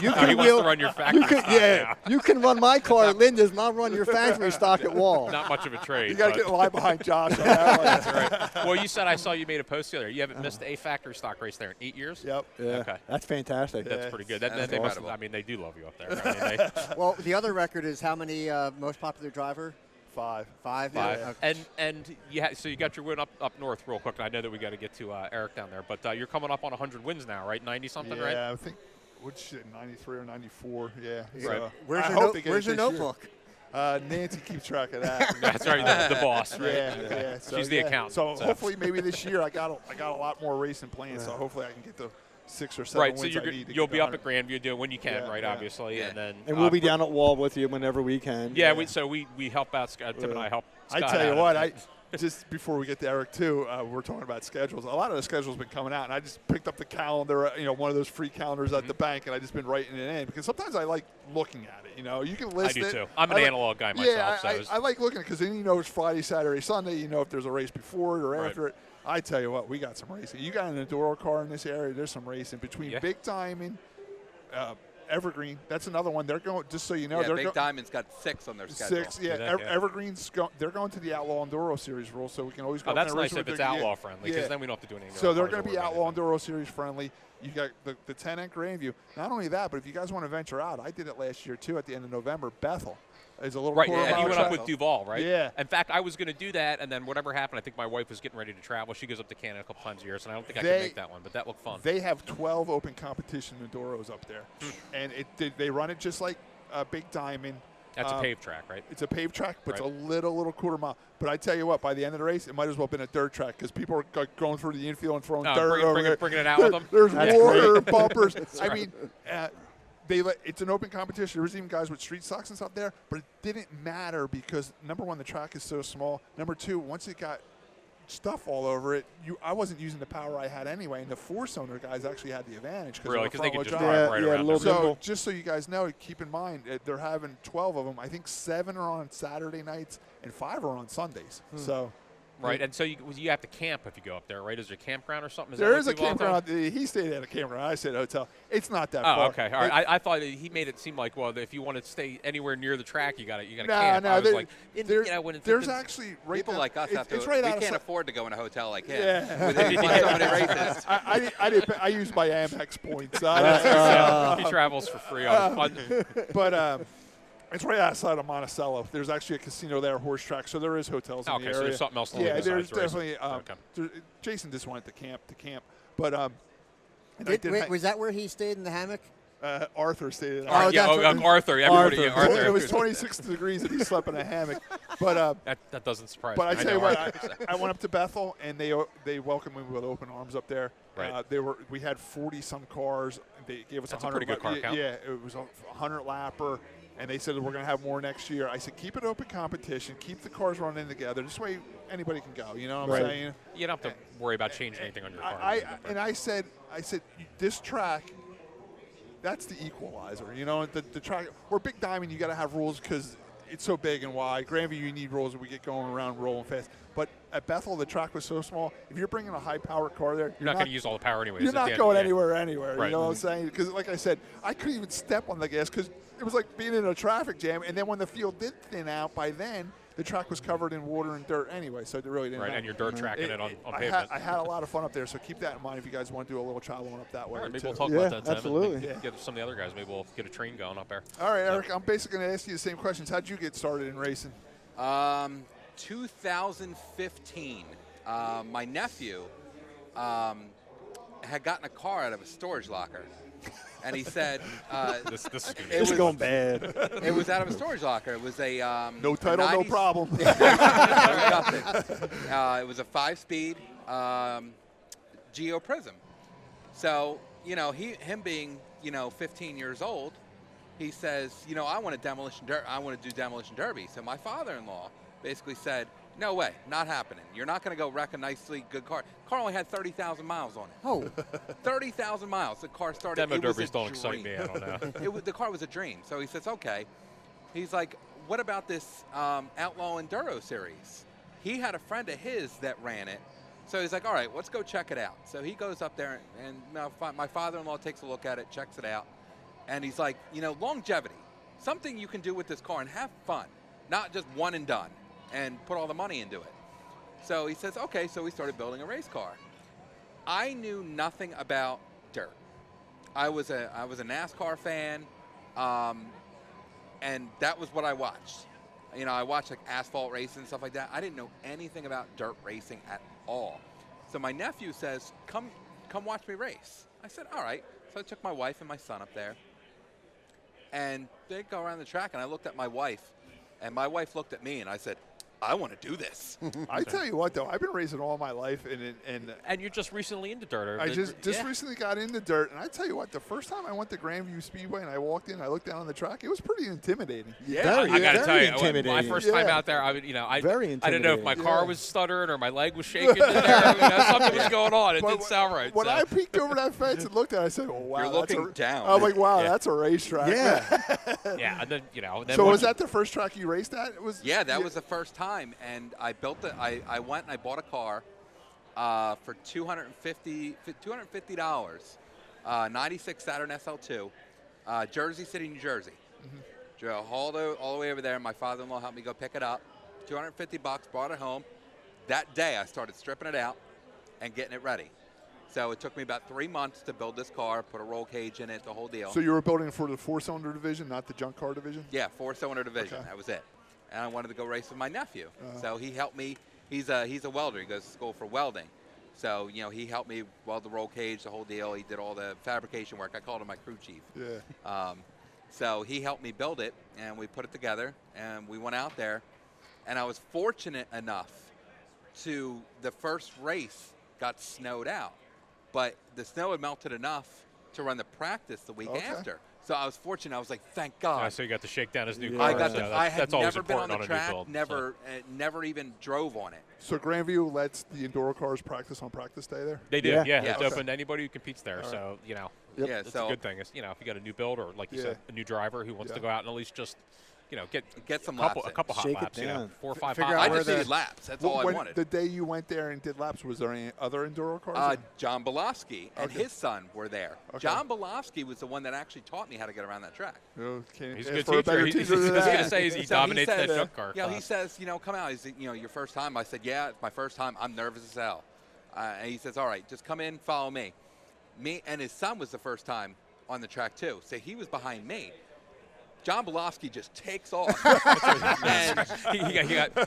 You No, he wants to run your factory stock you can run my car at Linda's, and I'll run your factory stock at Wall. Not much of a trade. You got to but- get in line behind Josh on that one. That's right. Well, you said I saw you made a post the other day. You haven't missed a factory stock race there in 8 years. Yep. Yeah, Okay. that's fantastic. That's pretty good. That's They must, incredible. I mean, they do love you up there. I mean, Well, the other record is how many most popular driver? 5. Five. Five. Okay. And so you got your win up north real quick. And I know that we got to get to Eric down there, but you're coming up on 100 wins now, right? 90 something, right? Yeah, I think, what's shit, 93 or 94. Yeah. Right. So Where's I your, hope they get where's it your this year. notebook? Nancy keeps track of that. That's right. The boss, right? Yeah, Okay. yeah. So, She's the accountant. So hopefully, maybe this year I got a lot more racing planned. So hopefully I can get the 6 or 7 Right. So wins I need to you'll get be the up at 100. Grandview doing when you can, Yeah, right? yeah. Obviously, Yeah. and then And we'll be down at Wall with you whenever we can. Yeah. We help out. Tim and I help. I Scott tell you out. what, just before we get to Eric too, we're talking about schedules. A lot of the schedules been coming out, and I just picked up the calendar, one of those free calendars at the bank, and I just been writing it in because sometimes I like looking at it. You can list I do it. too. I'm an analog guy myself. Yeah, so it's- I like looking because then it's Friday, Saturday, Sunday. If there's a race before it or Right. after it. I tell you what, we got some racing. You got an Enduro car in this area. There's some racing between Yeah. Big Diamond, Evergreen. That's another one. They're going. Just so you know, Yeah, they're Big go- Diamond's got 6 on their schedule. 6. Yeah, Yeah. Evergreen's they're going to the Outlaw Enduro Series rules, so we can always go. Oh, up that's there and nice race if with it's their- outlaw friendly, because yeah. then we don't have to do anything. So they're going to be Outlaw Enduro Series friendly. You got the 10 at Grandview. Not only that, but if you guys want to venture out, I did it last year too. At the end of November, Bethel is a little Right, quarter and you mile went up track. with Duval, right? Yeah. In fact, I was going to do that, and then whatever happened, I think my wife was getting ready to travel. She goes up to Canada a couple times a year, so I don't think I They- can make that one, but that looked fun. They have 12 open competition Enduros up there, and they run it just like Big Diamond. That's a paved track, right? It's a paved track, but Right. it's a little quarter mile. But I tell you what, by the end of the race, it might as well have been a dirt track because people are going through the infield and throwing dirt over there. Bringing it out with them. There's That's water, bumpers. I mean, it's an open competition. There was even guys with street stocks and stuff there, but it didn't matter because, number one, the track is so small. Number two, once it got stuff all over it, I wasn't using the power I had anyway, and the 4-cylinder guys actually had the advantage. Really, because they could just drive. drive right Yeah, around a little them. bit. So just so you guys know, keep in mind, they're having 12 of them. I think 7 are on Saturday nights and 5 are on Sundays. So Right, and so you have to camp if you go up there, right? Is there a campground or something? there is a campground. He stayed at a campground. I stayed at a hotel. It's not that far. Oh, okay, all right. I thought he made it seem like, well, if you want to stay anywhere near the track, you got to camp. I was like, there's actually right People now- like us have to. It's right we out can't of afford to go in a hotel like him. Yeah. With him doing so many races. I used my Amex points. he travels for free. But it's right outside of Monticello. There's actually a casino there, horse track, so there is hotels in the Okay, area. so there's something else to do Yeah, besides there's racing. definitely. Jason just wanted to camp, but Was that where he stayed in the hammock? Arthur stayed at Oh, yeah, that's what- Arthur. Everybody, Arthur. Arthur. It was 26 degrees and he slept in a hammock. But that doesn't surprise but me. I tell you know what, Arthur. I went up to Bethel and they welcomed me with open arms up there. Right. We had 40 some cars. They gave us That's a 100. pretty good car count. Yeah, it was a 100 lapper. And they said we're going to have more next year. I said, keep it open competition. Keep the cars running together. This way anybody can go. You know what I'm Right. saying? You don't have to worry about changing anything on your car. I said, this track, that's the equalizer. The track. We're Big Diamond. You got to have rules because it's so big and wide. Grandview, you need rules. And we get going around rolling fast. But at Bethel, the track was so small. If you're bringing a high-powered car there, you're not going to use all the power anyways. You're not going anywhere. Right. You know what I'm saying? Because, like I said, I couldn't even step on the gas because it was like being in a traffic jam. And then when the field did thin out, by then the track was covered in water and dirt anyway, so it really didn't. Right, matter. and you're dirt tracking it on pavement. I had a lot of fun up there, so keep that in mind if you guys want to do a little traveling up that way. Right, maybe too. we'll talk about that, Tim. Absolutely. And get some of the other guys. Maybe we'll get a train going up there. All right, Eric, I'm basically going to ask you the same questions. How'd you get started in racing? 2015. My nephew had gotten a car out of a storage locker. And he said, this is good. It's going bad. It was out of a storage locker. It was a no title, no problem. It was a 5-speed Geo Prism. So, him being, 15 years old, he says, I want to do demolition derby. So my father-in-law basically said, no way, not happening. You're not going to go wreck a nicely good car. Car only had 30,000 miles on it. Oh. 30,000 miles. The car started. Demo derbies don't dream. excite me. I don't know. The car was a dream. So he says, okay. He's like, what about this Outlaw Enduro series? He had a friend of his that ran it. So he's like, all right, let's go check it out. So he goes up there, and my father-in-law takes a look at it, checks it out. And he's like, longevity, something you can do with this car and have fun, not just one and done and put all the money into it. So he says, okay, so we started building a race car. I knew nothing about dirt. I was a NASCAR fan, and that was what I watched. I watched like asphalt racing and stuff like that. I didn't know anything about dirt racing at all. So my nephew says, come watch me race. I said, all right. So I took my wife and my son up there, and they go around the track, and I looked at my wife, and my wife looked at me, and I said, I want to do this. I tell you what, though, I've been racing all my life, and you're just recently into dirt. I just recently got into dirt, and I tell you what, the first time I went to Grandview Speedway and I walked in, I looked down on the track, it was pretty intimidating. Yeah, I got to tell you, intimidating. my first time out there, I didn't know if my car was stuttering or my leg was shaking in there. Something was going on. It didn't sound right. When I peeked over that fence and looked at it, I said, "Oh wow!" You're looking down. I'm like, "Wow, that's a racetrack." Yeah. Yeah, and then So was that the first track you raced at? Was the first time, and I built it. I went and I bought a car for $250, 96 Saturn SL2, Jersey City, New Jersey. Drove all the way over there. My father-in-law helped me go pick it up. $250, brought it home. That day, I started stripping it out and getting it ready. So it took me about 3 months to build this car, put a roll cage in it, the whole deal. So you were building for the 4-cylinder division, not the junk car division? Yeah, 4-cylinder division. Okay. That was it. And I wanted to go race with my nephew. So he helped me. He's a welder. He goes to school for welding. So, he helped me weld the roll cage, the whole deal. He did all the fabrication work. I called him my crew chief. Yeah. So he helped me build it, and we put it together, and we went out there. And I was fortunate enough to, the first race got snowed out. But the snow had melted enough to run the practice the week after. So I was fortunate. I was like, thank God. So you got to shake down his new I car. got I had that's always never been on important the a track, new build, never even drove on it. So Grandview lets the Enduro cars practice on practice day there? They do, Yeah. yeah. Yeah. It's open to anybody who competes there. All So, Yeah, it's so a good thing. It's, if you got a new build or, like you said, a new driver who wants to go out and at least just, get some a laps. couple hot Shake it laps, down. 4 or 5 Figure hot out I where laps. just the- needed laps. That's all I wanted. The day you went there and did laps, was there any other Enduro cars? John Belofsky and Okay. his son were there. Okay. John Belofsky was the one that actually taught me how to get around that track. He's Ask a good for teacher. better He's teacher than going that. to say he So dominates said, that junk car he class. says, come out. He said, your first time? I said, yeah, it's my first time. I'm nervous as hell. And he says, all right, just come in, follow me. Me and his son was the first time on the track too. So he was behind me. John Belofsky just takes off. And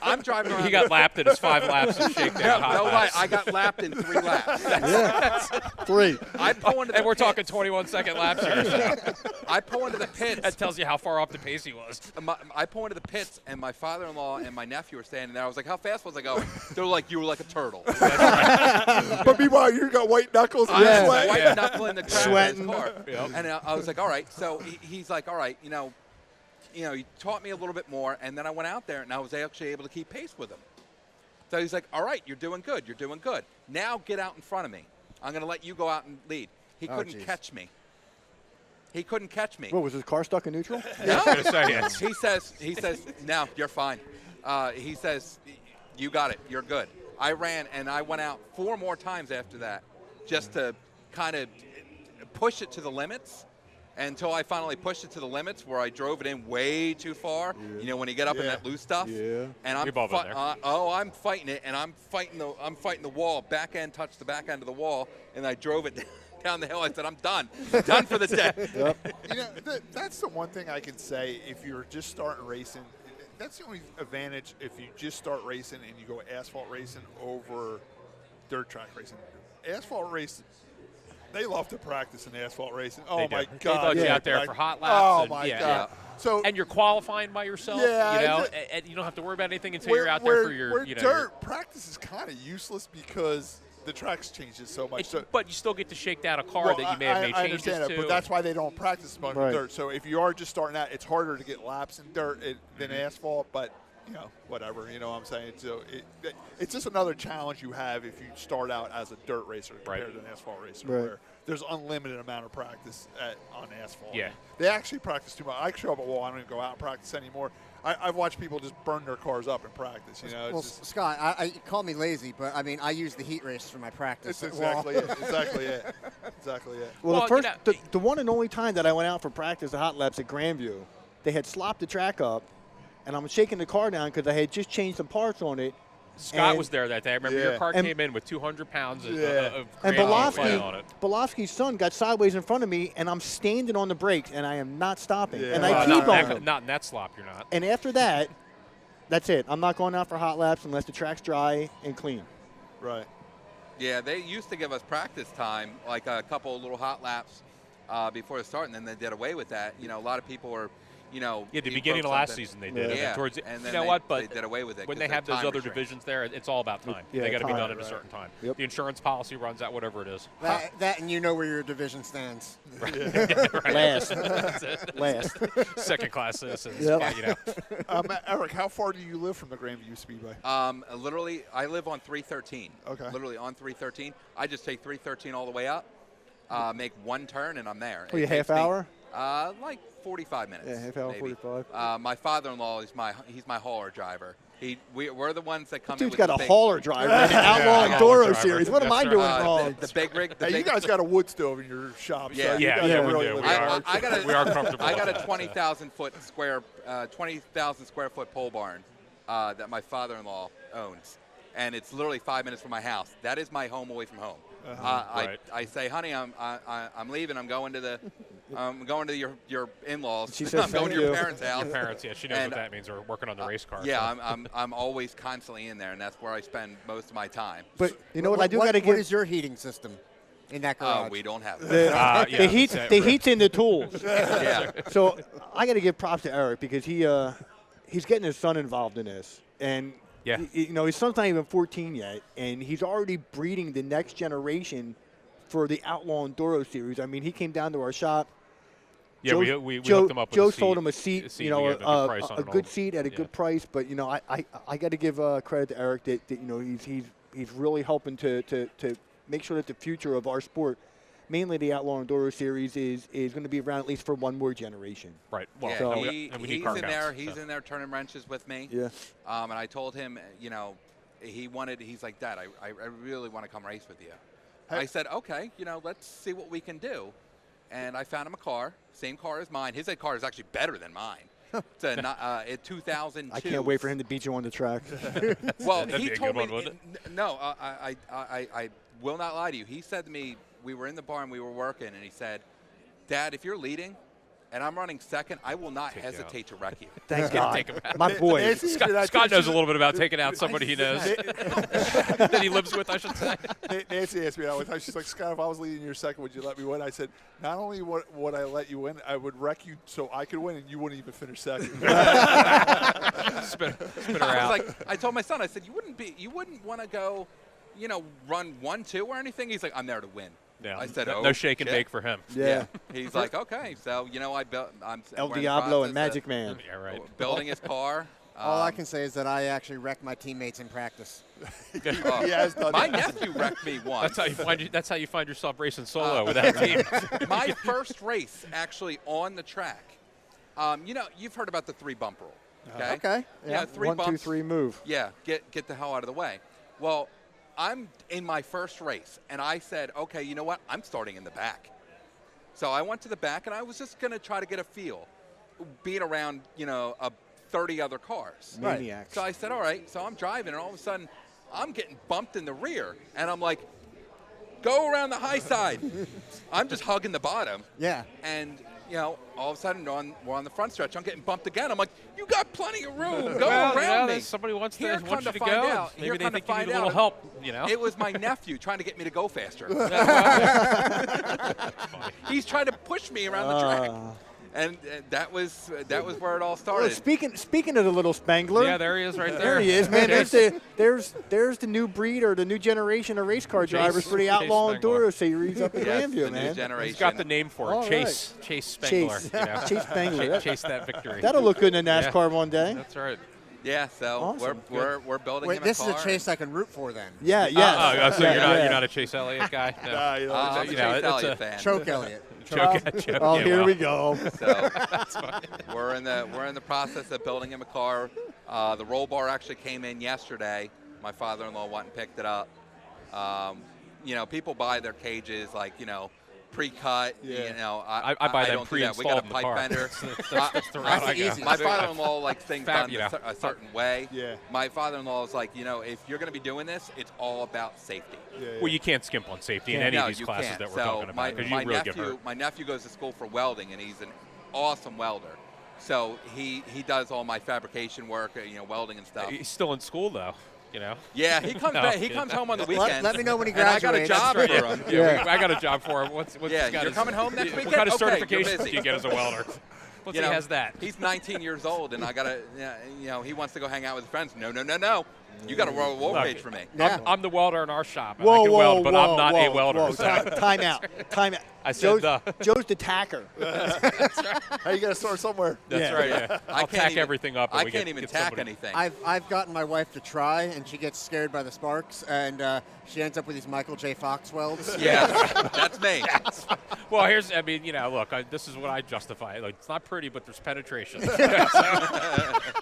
I'm driving around. He got lapped in his 5 laps of shakedown. No lie, I got lapped in 3 laps. 3. I pull into the And we're talking pits. 21-second laps here. So I pull into the pits. that tells you how far off the pace he was. I pull into the pits, and my father-in-law and my nephew were standing there. I was like, how fast was I going? They're like, you were like a turtle. But meanwhile, you got white knuckles. I and was sweat. white knuckling the crap out of his Sweating. car. Yep. And I was like, all right. So he's like, all right, he taught me a little bit more, and then I went out there, and I was actually able to keep pace with him. So he's like, all right, you're doing good. You're doing good. Now get out in front of me. I'm going to let you go out and lead. He couldn't geez. catch me. He couldn't catch me. What, was his car stuck in neutral? No. I was going to say, yes. He says, no, you're fine. He says, you got it. You're good. I ran and I went out 4 more times after that just to kind of push it to the limits until I finally pushed it to the limits where I drove it in way too far. Yeah. You know, when you get up in that loose stuff. Yeah. And I'm I'm fighting it, and I'm fighting the wall. Back end touched the back end of the wall, and I drove it down the hill. I said, I'm done. Done for the day. Yep. You know, that's the one thing I can say if you're just starting racing. That's the only advantage if you just start racing and you go asphalt racing over dirt track racing. Asphalt racing, they love to practice in asphalt racing. Oh, my God. They out there for hot laps. Oh, and, my God. Yeah. So, and you're qualifying by yourself, yeah, you know, and you don't have to worry about anything until you're out there for your, you know. Dirt practice is kind of useless because the track's changes so much. But you still get to shake down a car that you may have made changes to. I understand that, but that's why they don't practice much in dirt. So if you are just starting out, it's harder to get laps in dirt than asphalt, but, you know, whatever, you know what I'm saying? So it's just another challenge you have if you start out as a dirt racer compared to an asphalt racer, where there's unlimited amount of practice on asphalt. Yeah. They actually practice too much. I show up at wall, I don't even go out and practice anymore. I've watched people just burn their cars up in practice. You know, well, Scott, I call me lazy, but I mean, I use the heat race for my practice. That's exactly it. Exactly it. Exactly it. Well, the one and only time that I went out for practice, the hot laps at Grandview, they had slopped the track up, and I'm shaking the car down because I had just changed some parts on it. Scott was there that day. I remember your car came in with 200 pounds of and on it. Belofsky's son got sideways in front of me, and I'm standing on the brakes, and I am not stopping. And I keep keep going. Not in that slop, you're not. And after that, that's it. I'm not going out for hot laps unless the track's dry and clean. Right. Yeah, they used to give us practice time, like a couple of little hot laps before the start, and then they did away with that. You know, a lot of people were, you know, the beginning of last season they did. Yeah. And you know what? But they did away with it when they have those other divisions there, it's all about time. Yeah, they got to be done at a certain time. Yep. The insurance policy runs out, whatever it is. That and you know where your division stands. Last. Last. Second class citizens. Yep. You know. Eric, how far do you live from the Grandview Speedway? Literally, I live on 313. Okay. Literally on 313. I just take 313 all the way up, make one turn, and I'm there. For a half hour? Like 45 minutes. Yeah, half hour, maybe. 45. My father-in-law is he's my hauler driver. We're the ones that come in Dude's with got the a hauler driver in the Outlaw Enduro series. What am I doing wrong? The big rig. Hey, you guys got a wood stove in your shop. Yeah, so we do. We are comfortable. I got a 20,000 square foot pole barn that my father-in-law owns, and it's literally 5 minutes from my house. That is my home away from home. I say, honey, I'm leaving. I'm going to your in-laws. She says, I'm going to your parents' house. Your parents, yeah, she knows what that means. We're working on the race car. Yeah, so. I'm always constantly in there, and that's where I spend most of my time. But you know what? I do got to give. What is your heating system in that garage? We don't have that. The heat's in the tools. Yeah. So I got to give props to Eric because he's getting his son involved in this, and. Yeah. You know, his son's not even 14 yet, and he's already breeding the next generation for the Outlaw Enduro series. I mean, he came down to our shop. Yeah, we hooked him up with Joe a seat. sold him a seat, you know, a good seat at a good price. But, you know, I got to give credit to Eric that, you know, he's really helping to make sure that the future of our sport, mainly the Outlaw Enduro series, is going to be around at least for one more generation. Right. Well, so, he's in there. He's in there turning wrenches with me. Yeah. And I told him, you know, he's like, Dad, I really want to come race with you. I said, okay, you know, let's see what we can do. And I found him a car, same car as mine. His car is actually better than mine. It's a 2002. I can't wait for him to beat you on the track. Well, That'd he be a told good me. one, wouldn't No, I will not lie to you. He said to me, we were in the barn, we were working, and he said, Dad, if you're leading and I'm running second, I will not hesitate to wreck you. Thank God. My boy. Scott knows a little bit about taking out somebody he knows. That he lives with, I should say. Nancy asked me that one time. She's like, Scott, if I was leading your second, would you let me win? I said, not only would I let you win, I would wreck you so I could win, and you wouldn't even finish second. Spin her out. I told my son, I said, you wouldn't want to go, you know, run 1-2 or anything. He's like, I'm there to win. Yeah. I said, no shake and bake for him. Yeah. He's like, okay. So, you know, I'm El Diablo and Magic Man. Yeah, right. Building his car. All I can say is that I actually wrecked my teammates in practice. He has done my that. nephew wrecked me once. That's how you find yourself racing solo with that team. My first race actually on the track. You know, you've heard about the 3-bump rule. Okay. Okay. Yeah. 3 1, bumps. 2, 3, move. Yeah. Get the hell out of the way. Well, I'm in my first race, and I said, okay, you know what? I'm starting in the back. So I went to the back, and I was just going to try to get a feel, being around, 30 other cars. Maniacs. So I said, all right. So I'm driving, and all of a sudden, I'm getting bumped in the rear, and I'm like, go around the high side. I'm just hugging the bottom. Yeah. And, all of a sudden, we're on the front stretch. I'm getting bumped again. I'm like, you got plenty of room. Go around me. Somebody wants Here you come to to go. find out. Maybe Here they come think to you need find a little out. help, It was my nephew trying to get me to go faster. He's trying to push me around the track. And that was where it all started. Well, speaking of the little Spengler. Yeah, there he is right there. There he is, man. There's the new breed or the new generation of race car drivers for the Outlaw Enduro series up in Grandview, the man. New generation. He's got the name for it. All Chase. right. Chase Spengler. Chase Spengler. Chase that victory. That'll look good in a NASCAR one day. That's right. Yeah, so Awesome. we're building Wait, him this a is car. a chase I can root for then. Yeah, yeah. So you're not a Chase Elliott guy? No. Nah, I'm a You Chase know, it's Elliott a- fan. Choke Elliott. Oh, here we go. So we're in the process of building him a car. The roll bar actually came in yesterday. My father-in-law went and picked it up. People buy their cages pre-cut. Yeah. I buy them don't do that. We got a pre-installed in the pipe car. bender. That's the route I go. My father-in-law likes things done Yeah. a certain way. Yeah. My father-in-law is like, if you're going to be doing this, it's all about safety. Well, you can't skimp on safety in any of these classes that we're talking about because you really get hurt. My nephew goes to school for welding, and he's an awesome welder. So he does all my fabrication work, welding and stuff. He's still in school though. Yeah, he comes back. He comes home on the weekends. Let me know when he and I graduates. got a job for him. Yeah, I got a job for him. What's Yeah, got you're his- coming home next weekend? What kind of Okay, you're certifications busy. do you get as a welder? Once he has that. He's 19 years old, and I gotta, he wants to go hang out with his friends. No. You got a roll page for me. Yeah. I'm the welder in our shop. And Whoa, I can whoa, weld, but whoa, I'm not whoa, a welder. whoa. So. Time out. I said Joe's the tacker. Hey, you got to start somewhere. That's right. Yeah. I'll can't tack even- everything up. And I we can't get, even get tack somebody. anything. I've gotten my wife to try, and she gets scared by the sparks, and she ends up with these Michael J. Fox welds. Yeah, that's me. Well, look, this is what I justify. Like, it's not pretty, but there's penetration.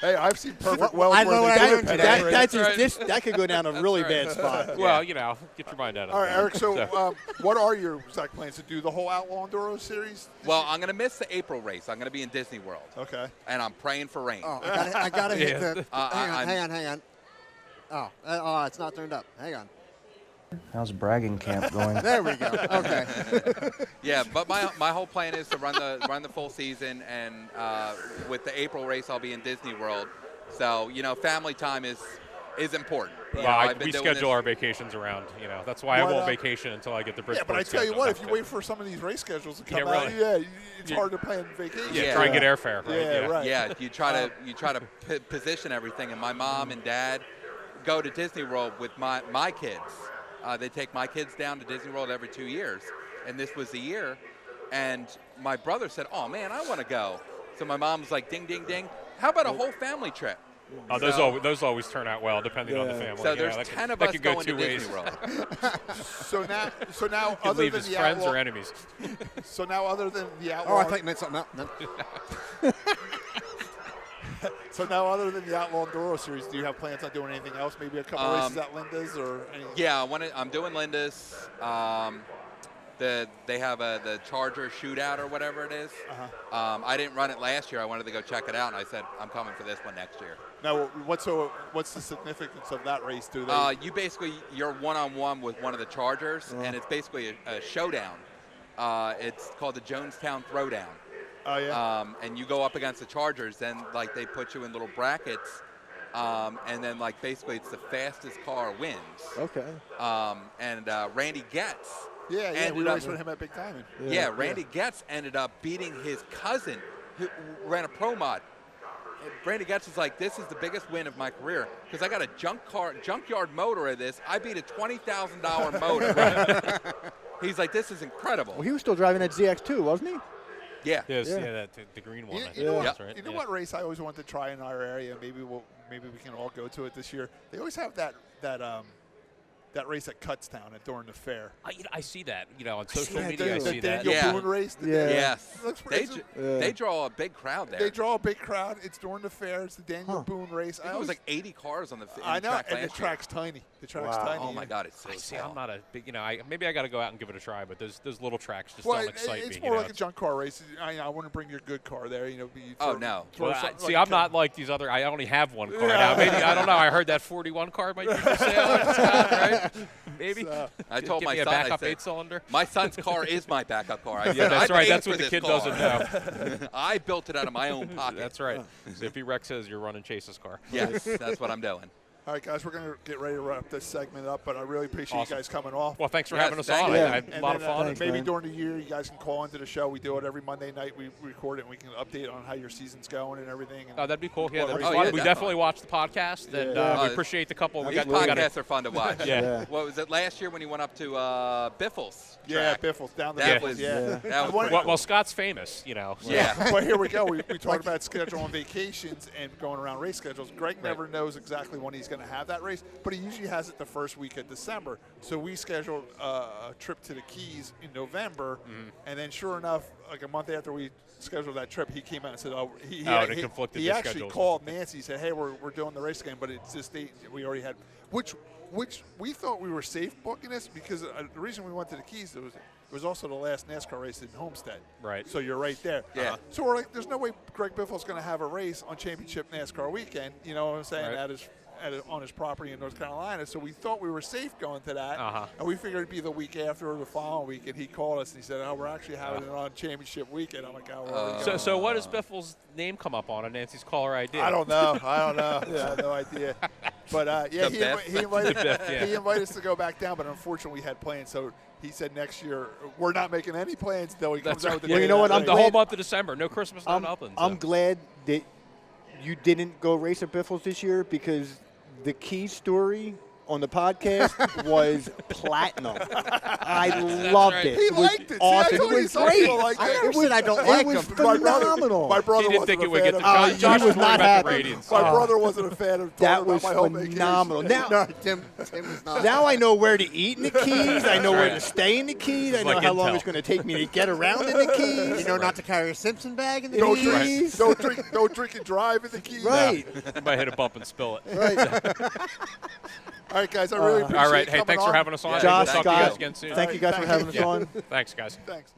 Hey, I've seen perfect welds I know where what they I do learned it. today. That could go down a really bad spot. Well, get your mind out of it. All right, Eric, so what are your exact plans to do the whole Outlaw Enduro series? Well, I'm going to miss the April race. I'm going to be in Disney World. Okay. And I'm praying for rain. Oh, I gotta hit the. I'm- Hang on. Oh, it's not turned up. Hang on. How's bragging camp going? There we go. Okay. Yeah, but my whole plan is to run the full season, and with the April race, I'll be in Disney World. So family time is important. We schedule our vacations around. That's why I won't vacation until I get the Bridgeport. Yeah, but I tell you schedule. what, if you wait for some of these race schedules to come out, really. it's hard to plan vacation. Yeah, try and get airfare. Right? Yeah, right. Yeah, you try to position everything, and my mom and dad go to Disney World with my kids. They take my kids down to Disney World every 2 years, and this was the year. And my brother said, "Oh man, I want to go." So my mom was like, "Ding, ding, ding! How about a whole family trip?" Oh, those always turn out well, depending on the family. So there's 10 of us could go going two to ways. Disney World. So now, You could other leave than as the friends Outlaw, or enemies. so now other than the Oh, Outlaw, I thought you meant something else. No. so now other than the Outlaw Enduro series, do you have plans on doing anything else? Maybe a couple races at Linda's or anything? Yeah, I'm doing Linda's. They have the Charger shootout or whatever it is. I didn't run it last year. I wanted to go check it out, and I said I'm coming for this one next year. Now, what's the significance of that race? Do they? You're one-on-one with one of the Chargers, and it's basically a showdown. It's called the Jonestown Throwdown. Oh yeah. And you go up against the Chargers, then they put you in little brackets, and then basically it's the fastest car wins. Okay. And Randy Getz. Yeah, we raced with him at Big Diamond. Yeah, Randy Getz ended up beating his cousin who ran a pro mod. Randy Getz is like, this is the biggest win of my career because I got a junkyard motor of this. I beat a $20,000 motor. He's like, this is incredible. Well, he was still driving that ZX2, wasn't he? Yeah. Yes, Yeah. the green one. You know what? That's right. You know what race I always wanted to try in our area? Maybe we can all go to it this year. They always have that that race at Cutstown during the fair. I see that. On social media, the I see that. Daniel Boone race. Yes. Looks They draw a big crowd there. They draw a big crowd. It's during the fair. It's the Daniel Boone race. I think it was like 80 cars on the I know, track and the last year. track's tiny. The track's tiny. Oh my God, it's so See, small. I'm not a big, maybe I got to go out and give it a try, but those little tracks just Well, don't excite me. it's more like a junk car race. I want to bring your good car there. Oh, no. Well, I'm not like these other. I only have one car now. Maybe I don't know. I heard that 41 car might be for sale. Right? Maybe. I told my me a son, backup I said, 8-cylinder. My son's car is my backup car. I Yeah, that's I right. paid That's for what the this kid car. doesn't know. I built it out of my own pocket. That's right. So if he wrecks his, you're running Chase's car. Yes, that's what I'm doing. All right, guys, we're going to get ready to wrap this segment up, but I really appreciate you guys coming off. Well, thanks for Yes, having us thank on. you. I had a lot of fun. Thanks, Maybe man. during the year, you guys can call into the show. We do it every Monday night. We record it, and we can update on how your season's going and everything. And Oh, that'd be cool. Yeah, that'd be Oh, fun. yeah, We definitely. definitely watch the podcast, and we appreciate the couple. We These got podcasts are fun to watch. Yeah. What was it last year when you went up to Biffles? Yeah, track? Biffles down the That Biffles, was yeah. that was pretty Well, Scott's famous, so. Yeah. But here we go. We talked about scheduling vacations and going around race schedules. Greg never knows exactly when he's going to have that race, but he usually has it the first week of December. So we scheduled a trip to the Keys in November, and then sure enough, like a month after we scheduled that trip, he came out and said, it conflicted he the actually schedules. called Nancy, said, hey, we're doing the race again, but it's this date we already had, which we thought we were safe booking this because the reason we went to the Keys, it was also the last NASCAR race in Homestead. Right. So you're right there. Yeah. So we're like, there's no way Greg Biffle's going to have a race on Championship NASCAR weekend, you know what I'm saying, Right. on his property in North Carolina. So we thought we were safe going to that. And we figured it'd be the week after or the following week. And he called us and he said, oh, we're actually having it on Championship weekend. I'm like, oh, So what does Biffle's name come up on Nancy's caller ID? I don't know. I have no idea. But The he Biff. invited The Biff, yeah. he invited us to go back down, but unfortunately we had plans. So he said next year we're not making any plans until he comes That's out right. with the Well, date you know of what? that I'm race. The whole month of December, no Christmas, no nothing. I'm glad that you didn't go race at Biffles this year because the key story on the podcast was platinum. I loved right. it. He It was liked it. See, I awesome. told It you was some great. people like I it. never said I don't It like was him. phenomenal. My brother He didn't wasn't think a it would fan get of the it. Josh was was worried not about happy. the ratings. My brother wasn't a fan of That talking was about my home vacation. phenomenal. Now, No, Tim was not. now I know where to eat in the Keys. I know where right. to stay in the Keys. I know like how long Intel. it's going to take me to get around in the Keys. You know not to carry a Simpson bag in the Don't Keys. drink, don't drink and drive in the Keys. Right. You might hit a bump and spill it. Right. All right, guys. I really appreciate All right. you Hey, coming thanks for on. having us on. Yeah, We'll Josh, talk to you guys Scott, again soon. thank you guys for having us on. Thanks, guys. Thanks.